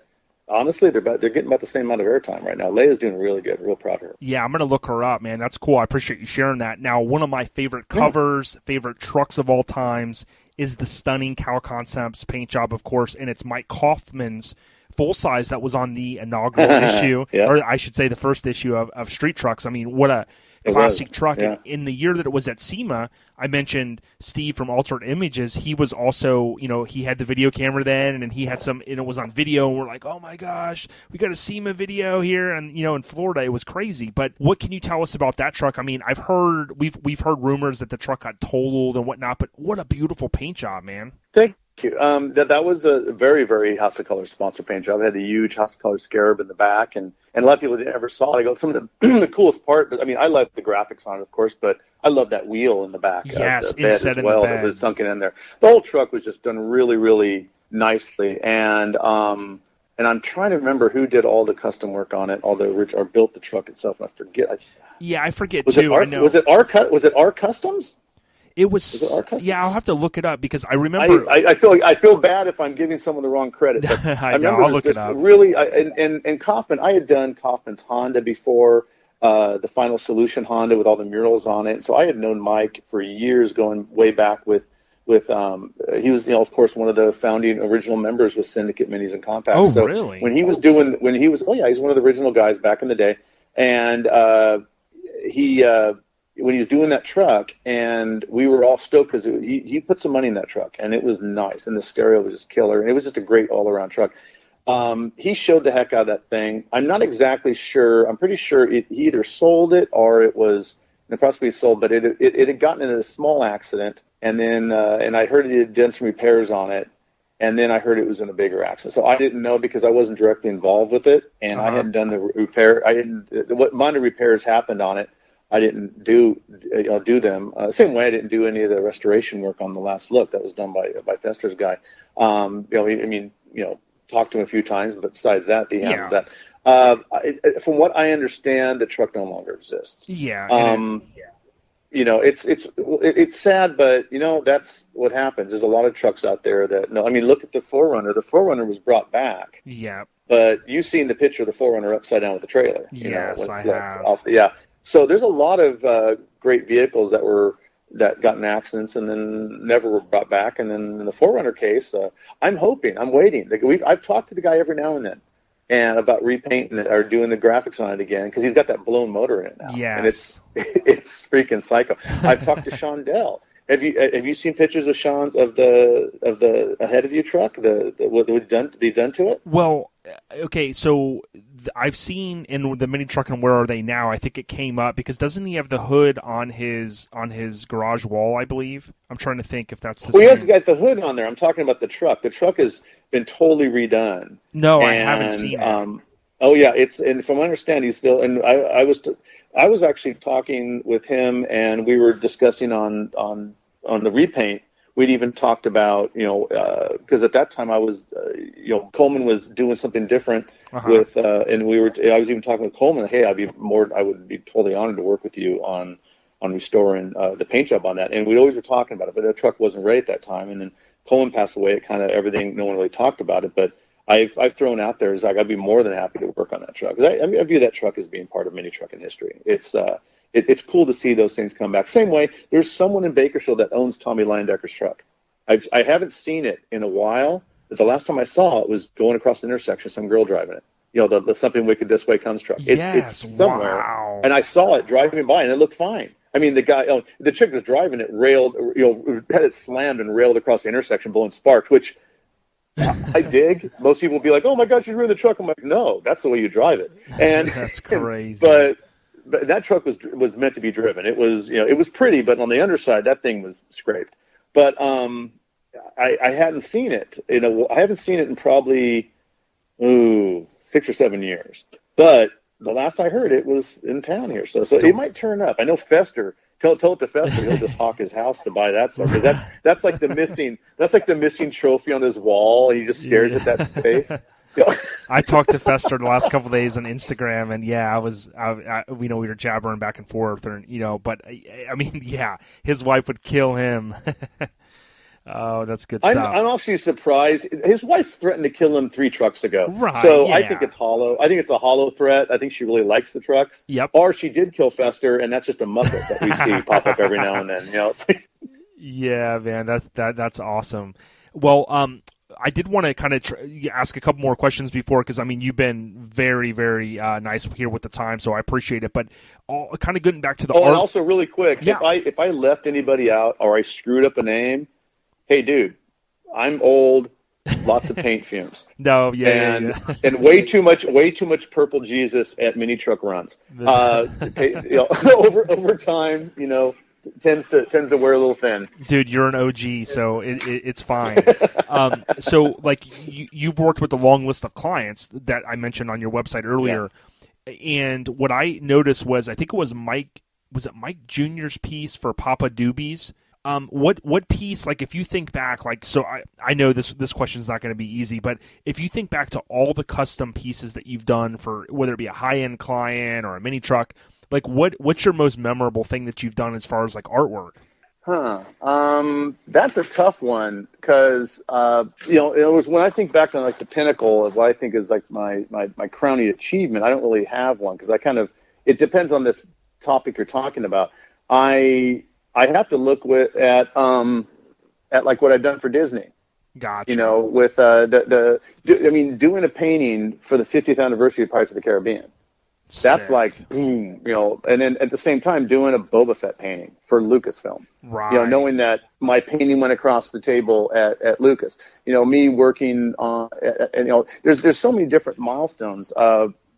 honestly, they're getting about the same amount of airtime right now. Leia's doing really good. Real proud of her. Yeah, I'm going to look her up, man. That's cool. I appreciate you sharing that. Now, one of my favorite covers, favorite trucks of all times is the stunning Cow Concepts paint job, of course, and it's Mike Kaufman's full size that was on the inaugural issue, or I should say the first issue of Street Trucks. I mean, what a classic truck. Yeah. In the year that it was at SEMA, I mentioned Steve from Altered Images. He was also, he had the video camera then, and he had some, and it was on video, and we're like, oh my gosh, we got a SEMA video here, and in Florida, it was crazy. But what can you tell us about that truck? I mean, we've heard rumors that the truck got totaled and whatnot, but what a beautiful paint job, man. Thank you. That was a very, very House of Colors sponsor paint job. It had the huge House of Colors scarab in the back, and a lot of people that never saw it. I go, some of the coolest part, but I mean, I love the graphics on it, of course, but I love that wheel in the back. Yes, the bed as well, that was sunken in there. The whole truck was just done really, really nicely, and I'm trying to remember who did all the custom work on it, or built the truck itself. I forget. I forget too. I know. Was it our customs? It was yeah, I'll have to look it up because I remember. I feel bad if I'm giving someone the wrong credit. But I know. I'll look it up. Really, and Kaufman, I had done Kaufman's Honda before, the Final Solution Honda with all the murals on it. So I had known Mike for years, going way back with he was of course one of the founding original members with Syndicate Minis and Compacts. Oh, so really? He's one of the original guys back in the day, and when he was doing that truck, and we were all stoked because he put some money in that truck, and it was nice, and the stereo was just killer, and it was just a great all-around truck. He showed the heck out of that thing. I'm not exactly sure. I'm pretty sure he either sold it or it possibly sold, but it had gotten in a small accident, and then and I heard he had done some repairs on it, and then I heard it was in a bigger accident. So I didn't know because I wasn't directly involved with it, and I hadn't done the repair. What minor repairs happened on it, I didn't do them. Same way I didn't do any of the restoration work on the last look that was done by Fester's guy. Talked to him a few times, but besides that, he handled that. From what I understand, the truck no longer exists. Yeah. It's sad, but that's what happens. There's a lot of trucks out there that look at the 4Runner. The 4Runner was brought back. Yeah. But you've seen the picture of the 4Runner upside down with the trailer. Yes, I have. So there's a lot of great vehicles that got in accidents and then never were brought back. And then in the 4Runner case, I'm waiting. I've talked to the guy every now and then, and about repainting it or doing the graphics on it again because he's got that blown motor in it now. Yes. And it's freaking psycho. I've talked to Sean Dell. Have you seen pictures of Sean's of the ahead of you truck? What they've done to it? Well, okay, so I've seen in the Mini Truck and Where Are They Now? I think it came up because doesn't he have the hood on his garage wall? I believe. I'm trying to think if that's the same. He has got the hood on there. I'm talking about the truck. The truck has been totally redone. No, I haven't seen it. Oh yeah, and from what I understand, he's still. And I was actually talking with him, and we were discussing on the repaint. We'd even talked about, because at that time I was, Coleman was doing something different with, and I was even talking with Coleman. Hey, I would be totally honored to work with you on restoring the paint job on that. And we always were talking about it, but the truck wasn't ready at that time. And then Coleman passed away. It kind of everything. No one really talked about it, but I've thrown out there is like I'd be more than happy to work on that truck because I view that truck as being part of mini trucking history. It's cool to see those things come back. Same way, there's someone in Bakersfield that owns Tommy Leindecker's truck. I haven't seen it in a while, but the last time I saw it was going across the intersection, some girl driving it. The Something Wicked This Way Comes truck. It's somewhere. Wow. And I saw it driving by, and it looked fine. I mean, the chick that's driving it had it slammed and railed across the intersection, blowing sparks, which I dig. Most people will be like, "Oh my God, she's ruined the truck." I'm like, "No, that's the way you drive it." And that's crazy. But that truck was meant to be driven. It was it was pretty, but on the underside, that thing was scraped. But I hadn't seen it. I haven't seen it in probably 6 or 7 years. But the last I heard, it was in town here. So Still, it might turn up. I know Fester. Tell it to Fester. He'll just hawk his house to buy that stuff, because that's like the missing trophy on his wall. He just stares at that space. I talked to Fester the last couple of days on Instagram, and we were jabbering back and forth, but I mean, yeah, his wife would kill him. Oh, that's good stuff. I'm actually surprised. His wife threatened to kill him 3 trucks ago. Right. So yeah. I think it's hollow. I think it's a hollow threat. I think she really likes the trucks. Yep. Or she did kill Fester, and that's just a Muppet that we see pop up every now and then. Yeah, man, that's awesome. Well, I did want to kind of ask a couple more questions before, because I mean, you've been very, very nice here with the time, so I appreciate it. But kind of getting back to the and also really quick, yeah. if I left anybody out or I screwed up a name, hey, dude, I'm old, lots of paint fumes. No, yeah. And way too much purple Jesus at mini truck runs. Over time, tends to wear a little thin. Dude, you're an OG, so it's fine. So, like, you've worked with a long list of clients that I mentioned on your website earlier, and what I noticed was, I think it was Mike Jr.'s piece for Papa Doobies. What piece, like, if you think back, like, so I know this question's not going to be easy, but if you think back to all the custom pieces that you've done for, whether it be a high-end client or a mini truck, like, what's your most memorable thing that you've done as far as, like, artwork? That's a tough one, because, it was when I think back on, like, the pinnacle of what I think is, like, my crowning achievement. I don't really have one, because it depends on this topic you're talking about. I have to look at like what I've done for Disney. Gotcha. With doing a painting for the 50th anniversary of Pirates of the Caribbean. That's Sick. like boom, and then at the same time doing a Boba Fett painting for Lucasfilm. Right. Knowing that my painting went across the table at Lucas. Me working on, and there's so many different milestones.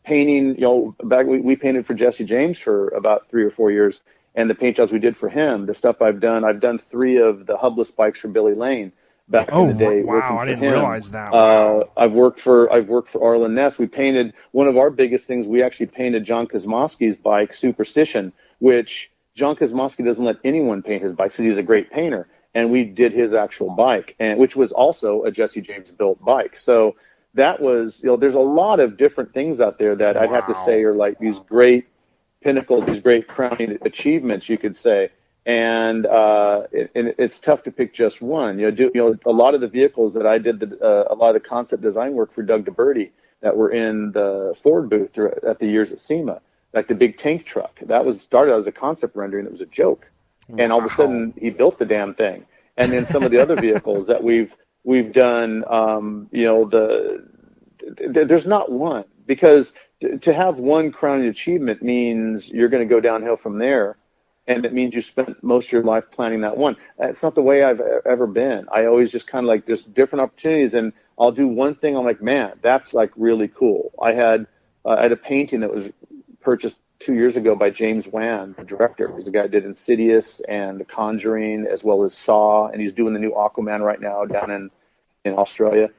Painting, back we painted for Jesse James for about 3 or 4 years. And the paint jobs we did for him, the stuff I've done 3 of the hubless bikes for Billy Lane back in the day. Wow, I didn't realize that. Wow. I've worked for Arlen Ness. We painted one of our biggest things. We actually painted John Kosmowski's bike, Superstition, which John Kosmowski doesn't let anyone paint his bikes because he's a great painter. And we did his actual bike, which was also a Jesse James built bike. So that was, there's a lot of different things out there that I'd have to say are like these great pinnacles, these great crowning achievements, you could say, and it's tough to pick just one. A lot of the vehicles that I did, a lot of the concept design work for Doug DeBerti that were in the Ford booth at the years at SEMA, like the big tank truck. That was started as a concept rendering. It was a joke, and all of a sudden he built the damn thing. And then some of the other vehicles that we've done, there's not one, because to have one crowning achievement means you're going to go downhill from there, and it means you spent most of your life planning that one. That's not the way I've ever been. I always just kind of like, there's different opportunities, and I'll do one thing. I'm like, man, that's like really cool. I had a painting that was purchased 2 years ago by James Wan, the director. He's the guy who did Insidious and The Conjuring, as well as Saw, and he's doing the new Aquaman right now down in Australia.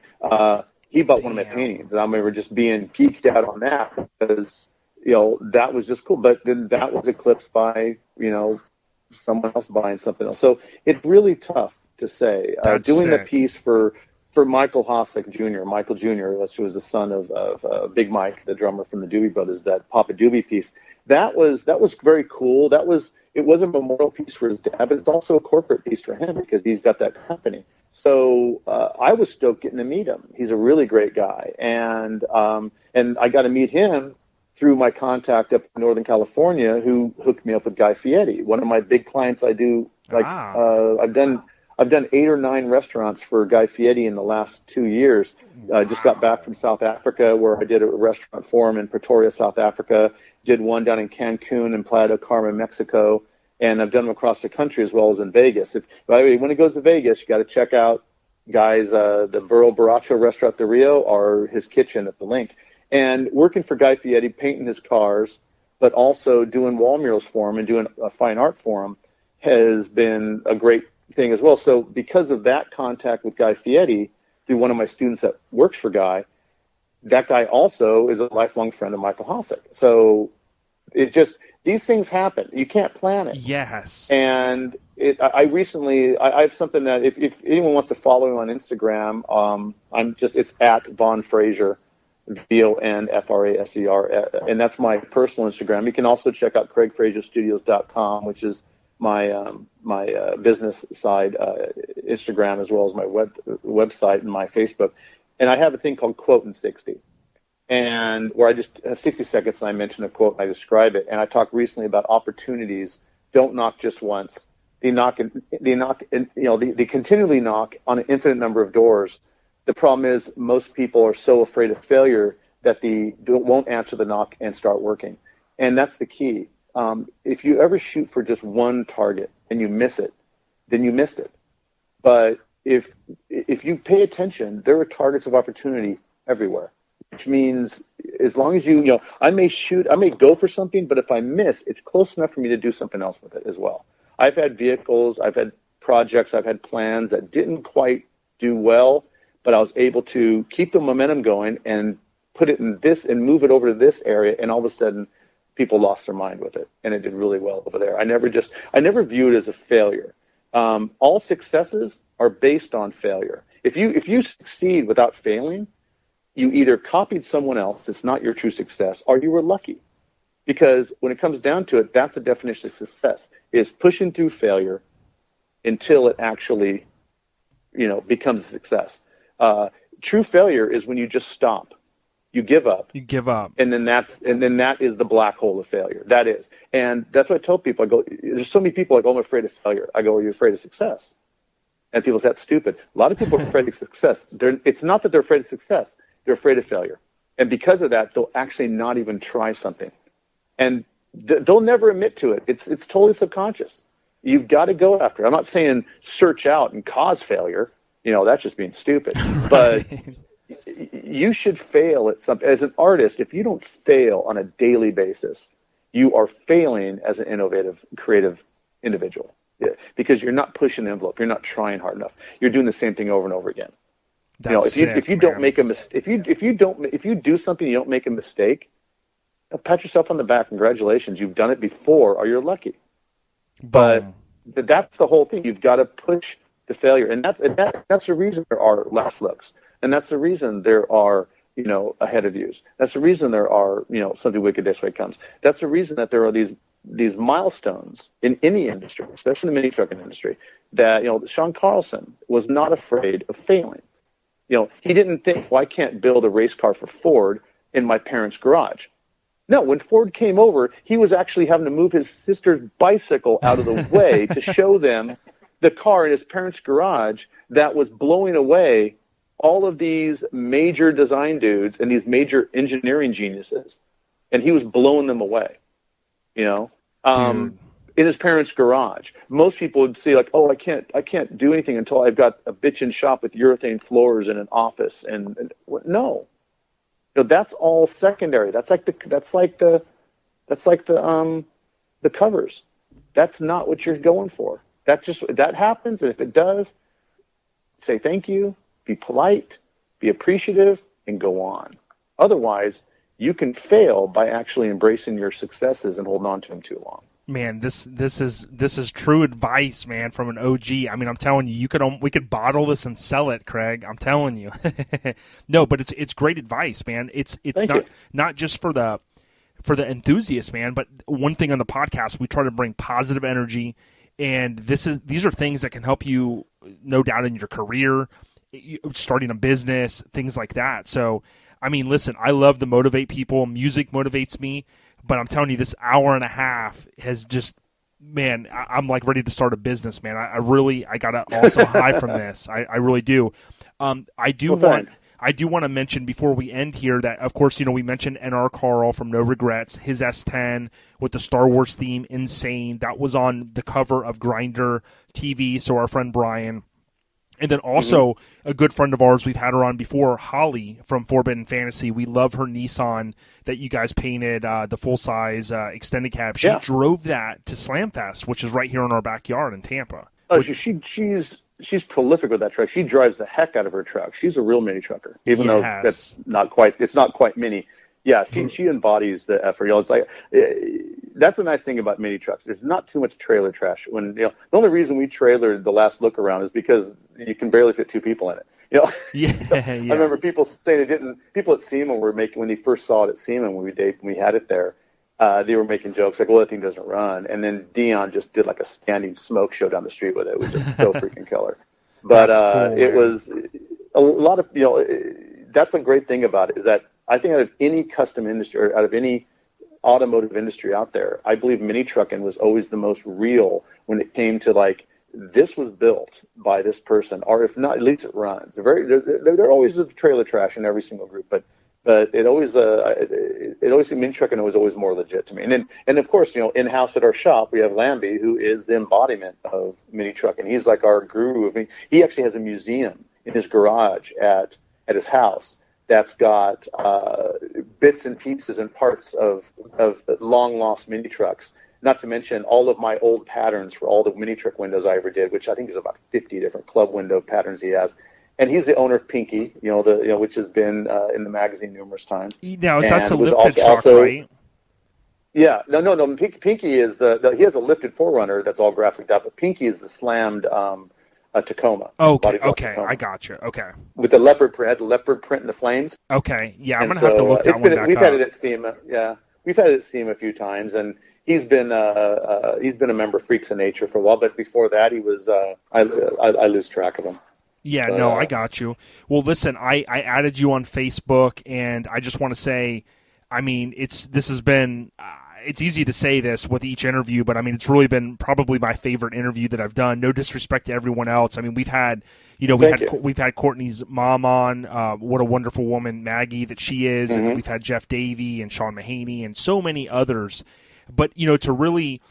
He bought one of my paintings, and I remember just being geeked out on that because, that was just cool. But then that was eclipsed by, someone else buying something else. So it's really tough to say. Doing the piece for Michael Hossack Jr., Michael Jr., which was the son of Big Mike, the drummer from the Doobie Brothers, that Papa Doobie piece, that was very cool. It was a memorial piece for his dad, but it's also a corporate piece for him because he's got that company. So I was stoked getting to meet him. He's a really great guy, and I got to meet him through my contact up in Northern California, who hooked me up with Guy Fieri, one of my big clients. I do I've done 8 or 9 restaurants for Guy Fieri in the last 2 years. I just got back from South Africa, where I did a restaurant for him in Pretoria, South Africa. Did one down in Cancun and Playa del Carmen, Mexico. And I've done them across the country as well as in Vegas. By the way, when it goes to Vegas, you got to check out Guy's the Burro Borracho restaurant, the Rio, or his kitchen at the Link. And working for Guy Fieri, painting his cars, but also doing wall murals for him and doing fine art for him has been a great thing as well. So because of that contact with Guy Fieri through one of my students that works for Guy, that guy also is a lifelong friend of Michael Hossack. So it just, these things happen. You can't plan it. Yes. And I have something that if anyone wants to follow me on Instagram, it's at Von Fraser, VONFRASER, and that's my personal Instagram. You can also check out CraigFraserStudios.com, which is my business side Instagram, as well as my website and my Facebook. And I have a thing called Quote in 60, and where I just have 60 seconds and I mention a quote and I describe it. And I talked recently about opportunities don't knock just once. They continually knock on an infinite number of doors. The problem is most people are so afraid of failure that they won't answer the knock and start working. And that's the key. If you ever shoot for just one target and you miss it, then you missed it. But if you pay attention, there are targets of opportunity everywhere, which means as long as I may go for something, but if I miss, it's close enough for me to do something else with it as well. I've had vehicles, I've had projects, I've had plans that didn't quite do well, but I was able to keep the momentum going and put it in this and move it over to this area, and all of a sudden people lost their mind with it, and it did really well over there. I never view it as a failure. All successes are based on failure. If you succeed without failing, you either copied someone else, it's not your true success, or you were lucky. Because when it comes down to it, that's the definition of success, is pushing through failure until it actually, becomes a success. True failure is when you just stop. You give up. And then that is the black hole of failure. That is. And that's what I tell people. I go, there's so many people like, oh, I'm afraid of failure. I go, are you afraid of success? And people say, that's stupid. A lot of people are afraid of success. It's not that they're afraid of success. They're afraid of failure. And because of that, they'll actually not even try something. And they'll never admit to it. It's totally subconscious. You've got to go after it. I'm not saying search out and cause failure. That's just being stupid. Right. But you should fail at something. As an artist, if you don't fail on a daily basis, you are failing as an innovative, creative individual. Yeah, because you're not pushing the envelope. You're not trying hard enough. You're doing the same thing over and over again. That's if you don't make a mistake, if you do something, you don't make a mistake, pat yourself on the back. Congratulations, you've done it before, or you're lucky. But that's the whole thing. You've got to push the failure, and that's the reason there are last looks, and that's the reason there are ahead of views. That's the reason there are something wicked this way comes. That's the reason that there are these milestones in any industry, especially in the mini trucking industry. That Sean Carlson was not afraid of failing. He didn't think, well, I can't build a race car for Ford in my parents' garage. No, when Ford came over, he was actually having to move his sister's bicycle out of the way to show them the car in his parents' garage that was blowing away all of these major design dudes and these major engineering geniuses. And he was blowing them away, in his parents' garage. Most people would see like, oh, I can't do anything until I've got a bitchin' shop with urethane floors and an office. And no, that's all secondary. That's like the covers. That's not what you're going for. That happens. And if it does, say thank you, be polite, be appreciative, and go on. Otherwise, you can fail by actually embracing your successes and holding on to them too long. Man, this is true advice, man, from an OG. I mean, I'm telling you, we could bottle this and sell it, Craig. I'm telling you. No, but it's great advice, man. It's not just for the enthusiast, man, but one thing on the podcast, we try to bring positive energy, and these are things that can help you, no doubt, in your career, starting a business, things like that. So, I mean, listen, I love to motivate people. Music motivates me. But I'm telling you, this hour and a half has just, man, I'm like ready to start a business, man. I got to also high from this. I really do. I do want to mention before we end here that, of course, we mentioned NR Carl from No Regrets, his S10 with the Star Wars theme, insane. That was on the cover of Grindr TV. So our friend Brian. And then also a good friend of ours, we've had her on before, Holly from Forbidden Fantasy. We love her Nissan that you guys painted, the full-size extended cab. She drove that to Slamfest, which is right here in our backyard in Tampa. Oh, she's she's prolific with that truck. She drives the heck out of her truck. She's a real mini trucker, even though it's not quite mini. Yeah, she embodies the effort. It's like that's the nice thing about mini trucks. There's not too much trailer trash. The only reason we trailered the last look around is because you can barely fit 2 people in it. I remember people saying people at SEMA when they first saw it at SEMA when we had it there. They were making jokes like, well, that thing doesn't run. And then Dion just did like a standing smoke show down the street with it. It was just so freaking killer. But cool, it was a lot of, that's a great thing about it is that I think out of any custom industry or out of any automotive industry out there, I believe mini trucking was always the most real when it came to like, this was built by this person, or if not, at least it runs. There always is trailer trash in every single group, but it always mini trucking was always more legit to me. And of course, in house at our shop we have Lambie, who is the embodiment of mini trucking. He's like our guru. He actually has a museum in his garage at his house that's got bits and pieces and parts of long lost mini trucks. Not to mention all of my old patterns for all the mini truck windows I ever did, which I think is about 50 different club window patterns he has. And he's the owner of Pinky, which has been in the magazine numerous times. Now, that's a lifted truck, right? Yeah, no. Pinky is he has a lifted 4Runner that's all graphicked out, but Pinky is the slammed Tacoma. Okay, Tacoma. I got you. Okay. With the leopard print, and the flames. Okay, yeah, I'm gonna have to look that one back We've up. had it at SEMA. Yeah, we've had it at SEMA a few times, and he's been a member of Freaks of Nature for a while. But before that, he was I lose track of him. Yeah, but, I got you. Well, listen, I added you on Facebook, and I just want to say, I mean, this has been. It's easy to say this with each interview, but I mean, it's really been probably my favorite interview that I've done. No disrespect to everyone else. I mean, we've had, we've had Courtney's mom on. What a wonderful woman, Maggie, that she is. Mm-hmm. And we've had Jeff Davey and Sean Mahaney and so many others. But to really.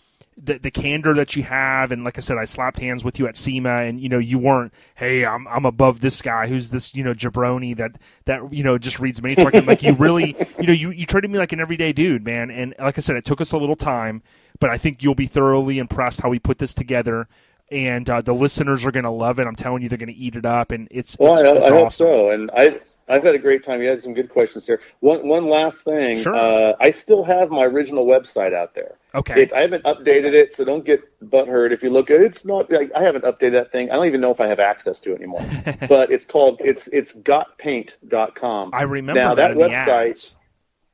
The candor that you have, and like I said, I slapped hands with you at SEMA, and you weren't, hey, I'm above this guy who's this jabroni that just reads mini trucking. Like you really, you treated me like an everyday dude, man. And like I said, it took us a little time, but I think you'll be thoroughly impressed how we put this together. And the listeners are going to love it. I'm telling you, they're going to eat it up, and it's I awesome. hope so. And I've had a great time. You had some good questions here. One last thing. Sure. I still have my original website out there. Okay. I haven't updated it, so don't get butthurt if you look at it. It's not. I haven't updated that thing. I don't even know if I have access to it anymore. But it's called it's gotpaint.com. I remember now that website.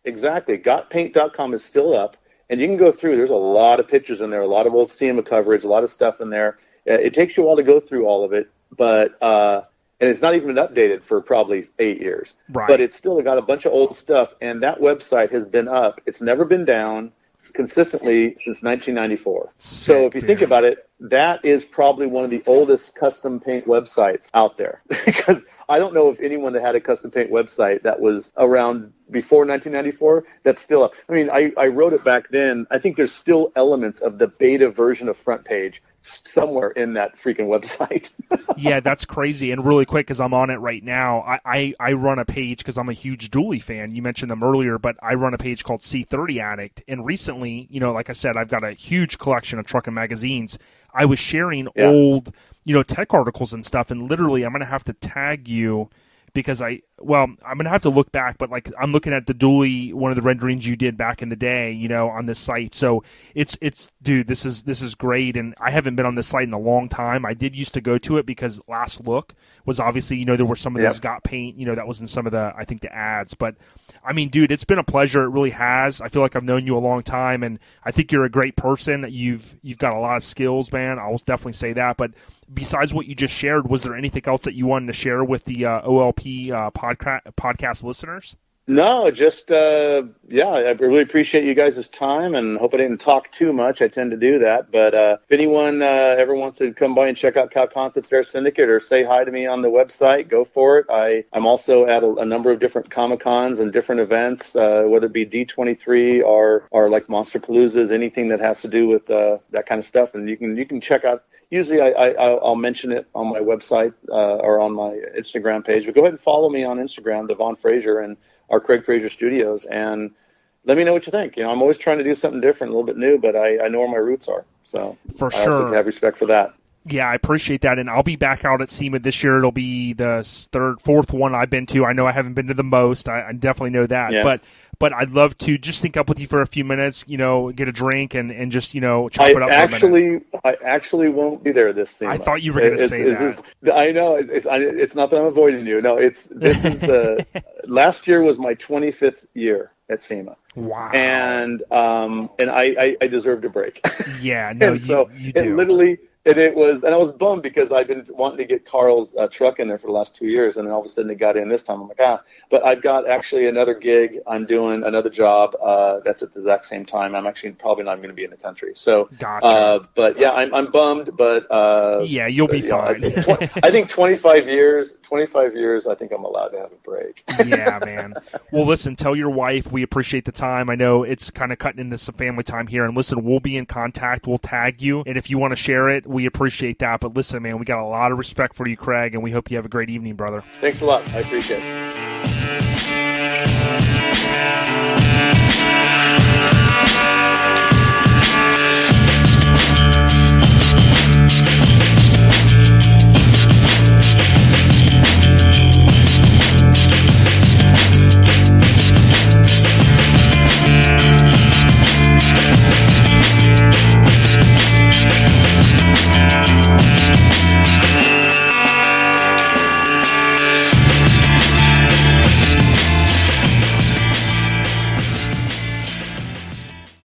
Exactly. Gotpaint.com is still up, and you can go through. There's a lot of pictures in there, a lot of old SEMA coverage, a lot of stuff in there. It takes you a while to go through all of it, but and it's not even been updated for probably 8 years. Right. But it's still got a bunch of old stuff, and that website has been up. It's never been down consistently since 1994. So if you think about it, that is probably one of the oldest custom paint websites out there because I don't know if anyone that had a custom paint website that was around before 1994 that's still up. I mean, I wrote it back then. I think there's still elements of the beta version of Front Page somewhere in that freaking website. Yeah, that's crazy. And really quick, because I'm on it right now, I run a page because I'm a huge dually fan. You mentioned them earlier, but I run a page called C30 Addict. And recently, like I said, I've got a huge collection of Truckin magazines. I was sharing old, tech articles and stuff, and literally I'm going to have to tag you because I'm going to have to look back, but like I'm looking at the dually, one of the renderings you did back in the day, on this site. So it's dude, this is great. And I haven't been on this site in a long time. I did used to go to it because Last Look was obviously, there were some of those got paint, that was in some of the, I think the ads, but I mean, dude, it's been a pleasure. It really has. I feel like I've known you a long time, and I think you're a great person. You've got a lot of skills, man. I'll definitely say that. But besides what you just shared, was there anything else that you wanted to share with the OLP podcast listeners? No, just, I really appreciate you guys' time and hope I didn't talk too much. I tend to do that. But if anyone ever wants to come by and check out Cow Concepts Air Syndicate or say hi to me on the website, go for it. I'm also at a number of different Comic-Cons and different events, whether it be D23 or like Monster Paloozas, anything that has to do with that kind of stuff. And you can check out. Usually I'll mention it on my website or on my Instagram page. But go ahead and follow me on Instagram, the Von Fraser and our Craig Fraser Studios, and let me know what you think. I'm always trying to do something different, a little bit new, but I know where my roots are. So for I sure also have respect for that. Yeah, I appreciate that, and I'll be back out at SEMA this year. It'll be the fourth one I've been to. I know I haven't been to the most. I definitely know that, Yeah. But I'd love to just sync up with you for a few minutes, get a drink and just, chop it up for a minute. I actually won't be there this SEMA. I thought you were going to say that. I know. It's not that I'm avoiding you. No, this is last year was my 25th year at SEMA. Wow. And I deserved a break. Yeah, no, you do. Literally, and I was bummed because I've been wanting to get Carl's truck in there for the last 2 years, and then all of a sudden it got in this time. I'm like, but I've got actually another gig. I'm doing another job that's at the exact same time. I'm actually probably not going to be in the country. So, gotcha. But yeah, I'm bummed, but yeah, you'll be fine. I think 25 years, I think I'm allowed to have a break. Yeah, man. Well, listen, tell your wife we appreciate the time. I know it's kind of cutting into some family time here, and listen, we'll be in contact. We'll tag you, and if you want to share it, we appreciate that. But listen, man, we got a lot of respect for you, Craig, and we hope you have a great evening, brother. Thanks a lot. I appreciate it.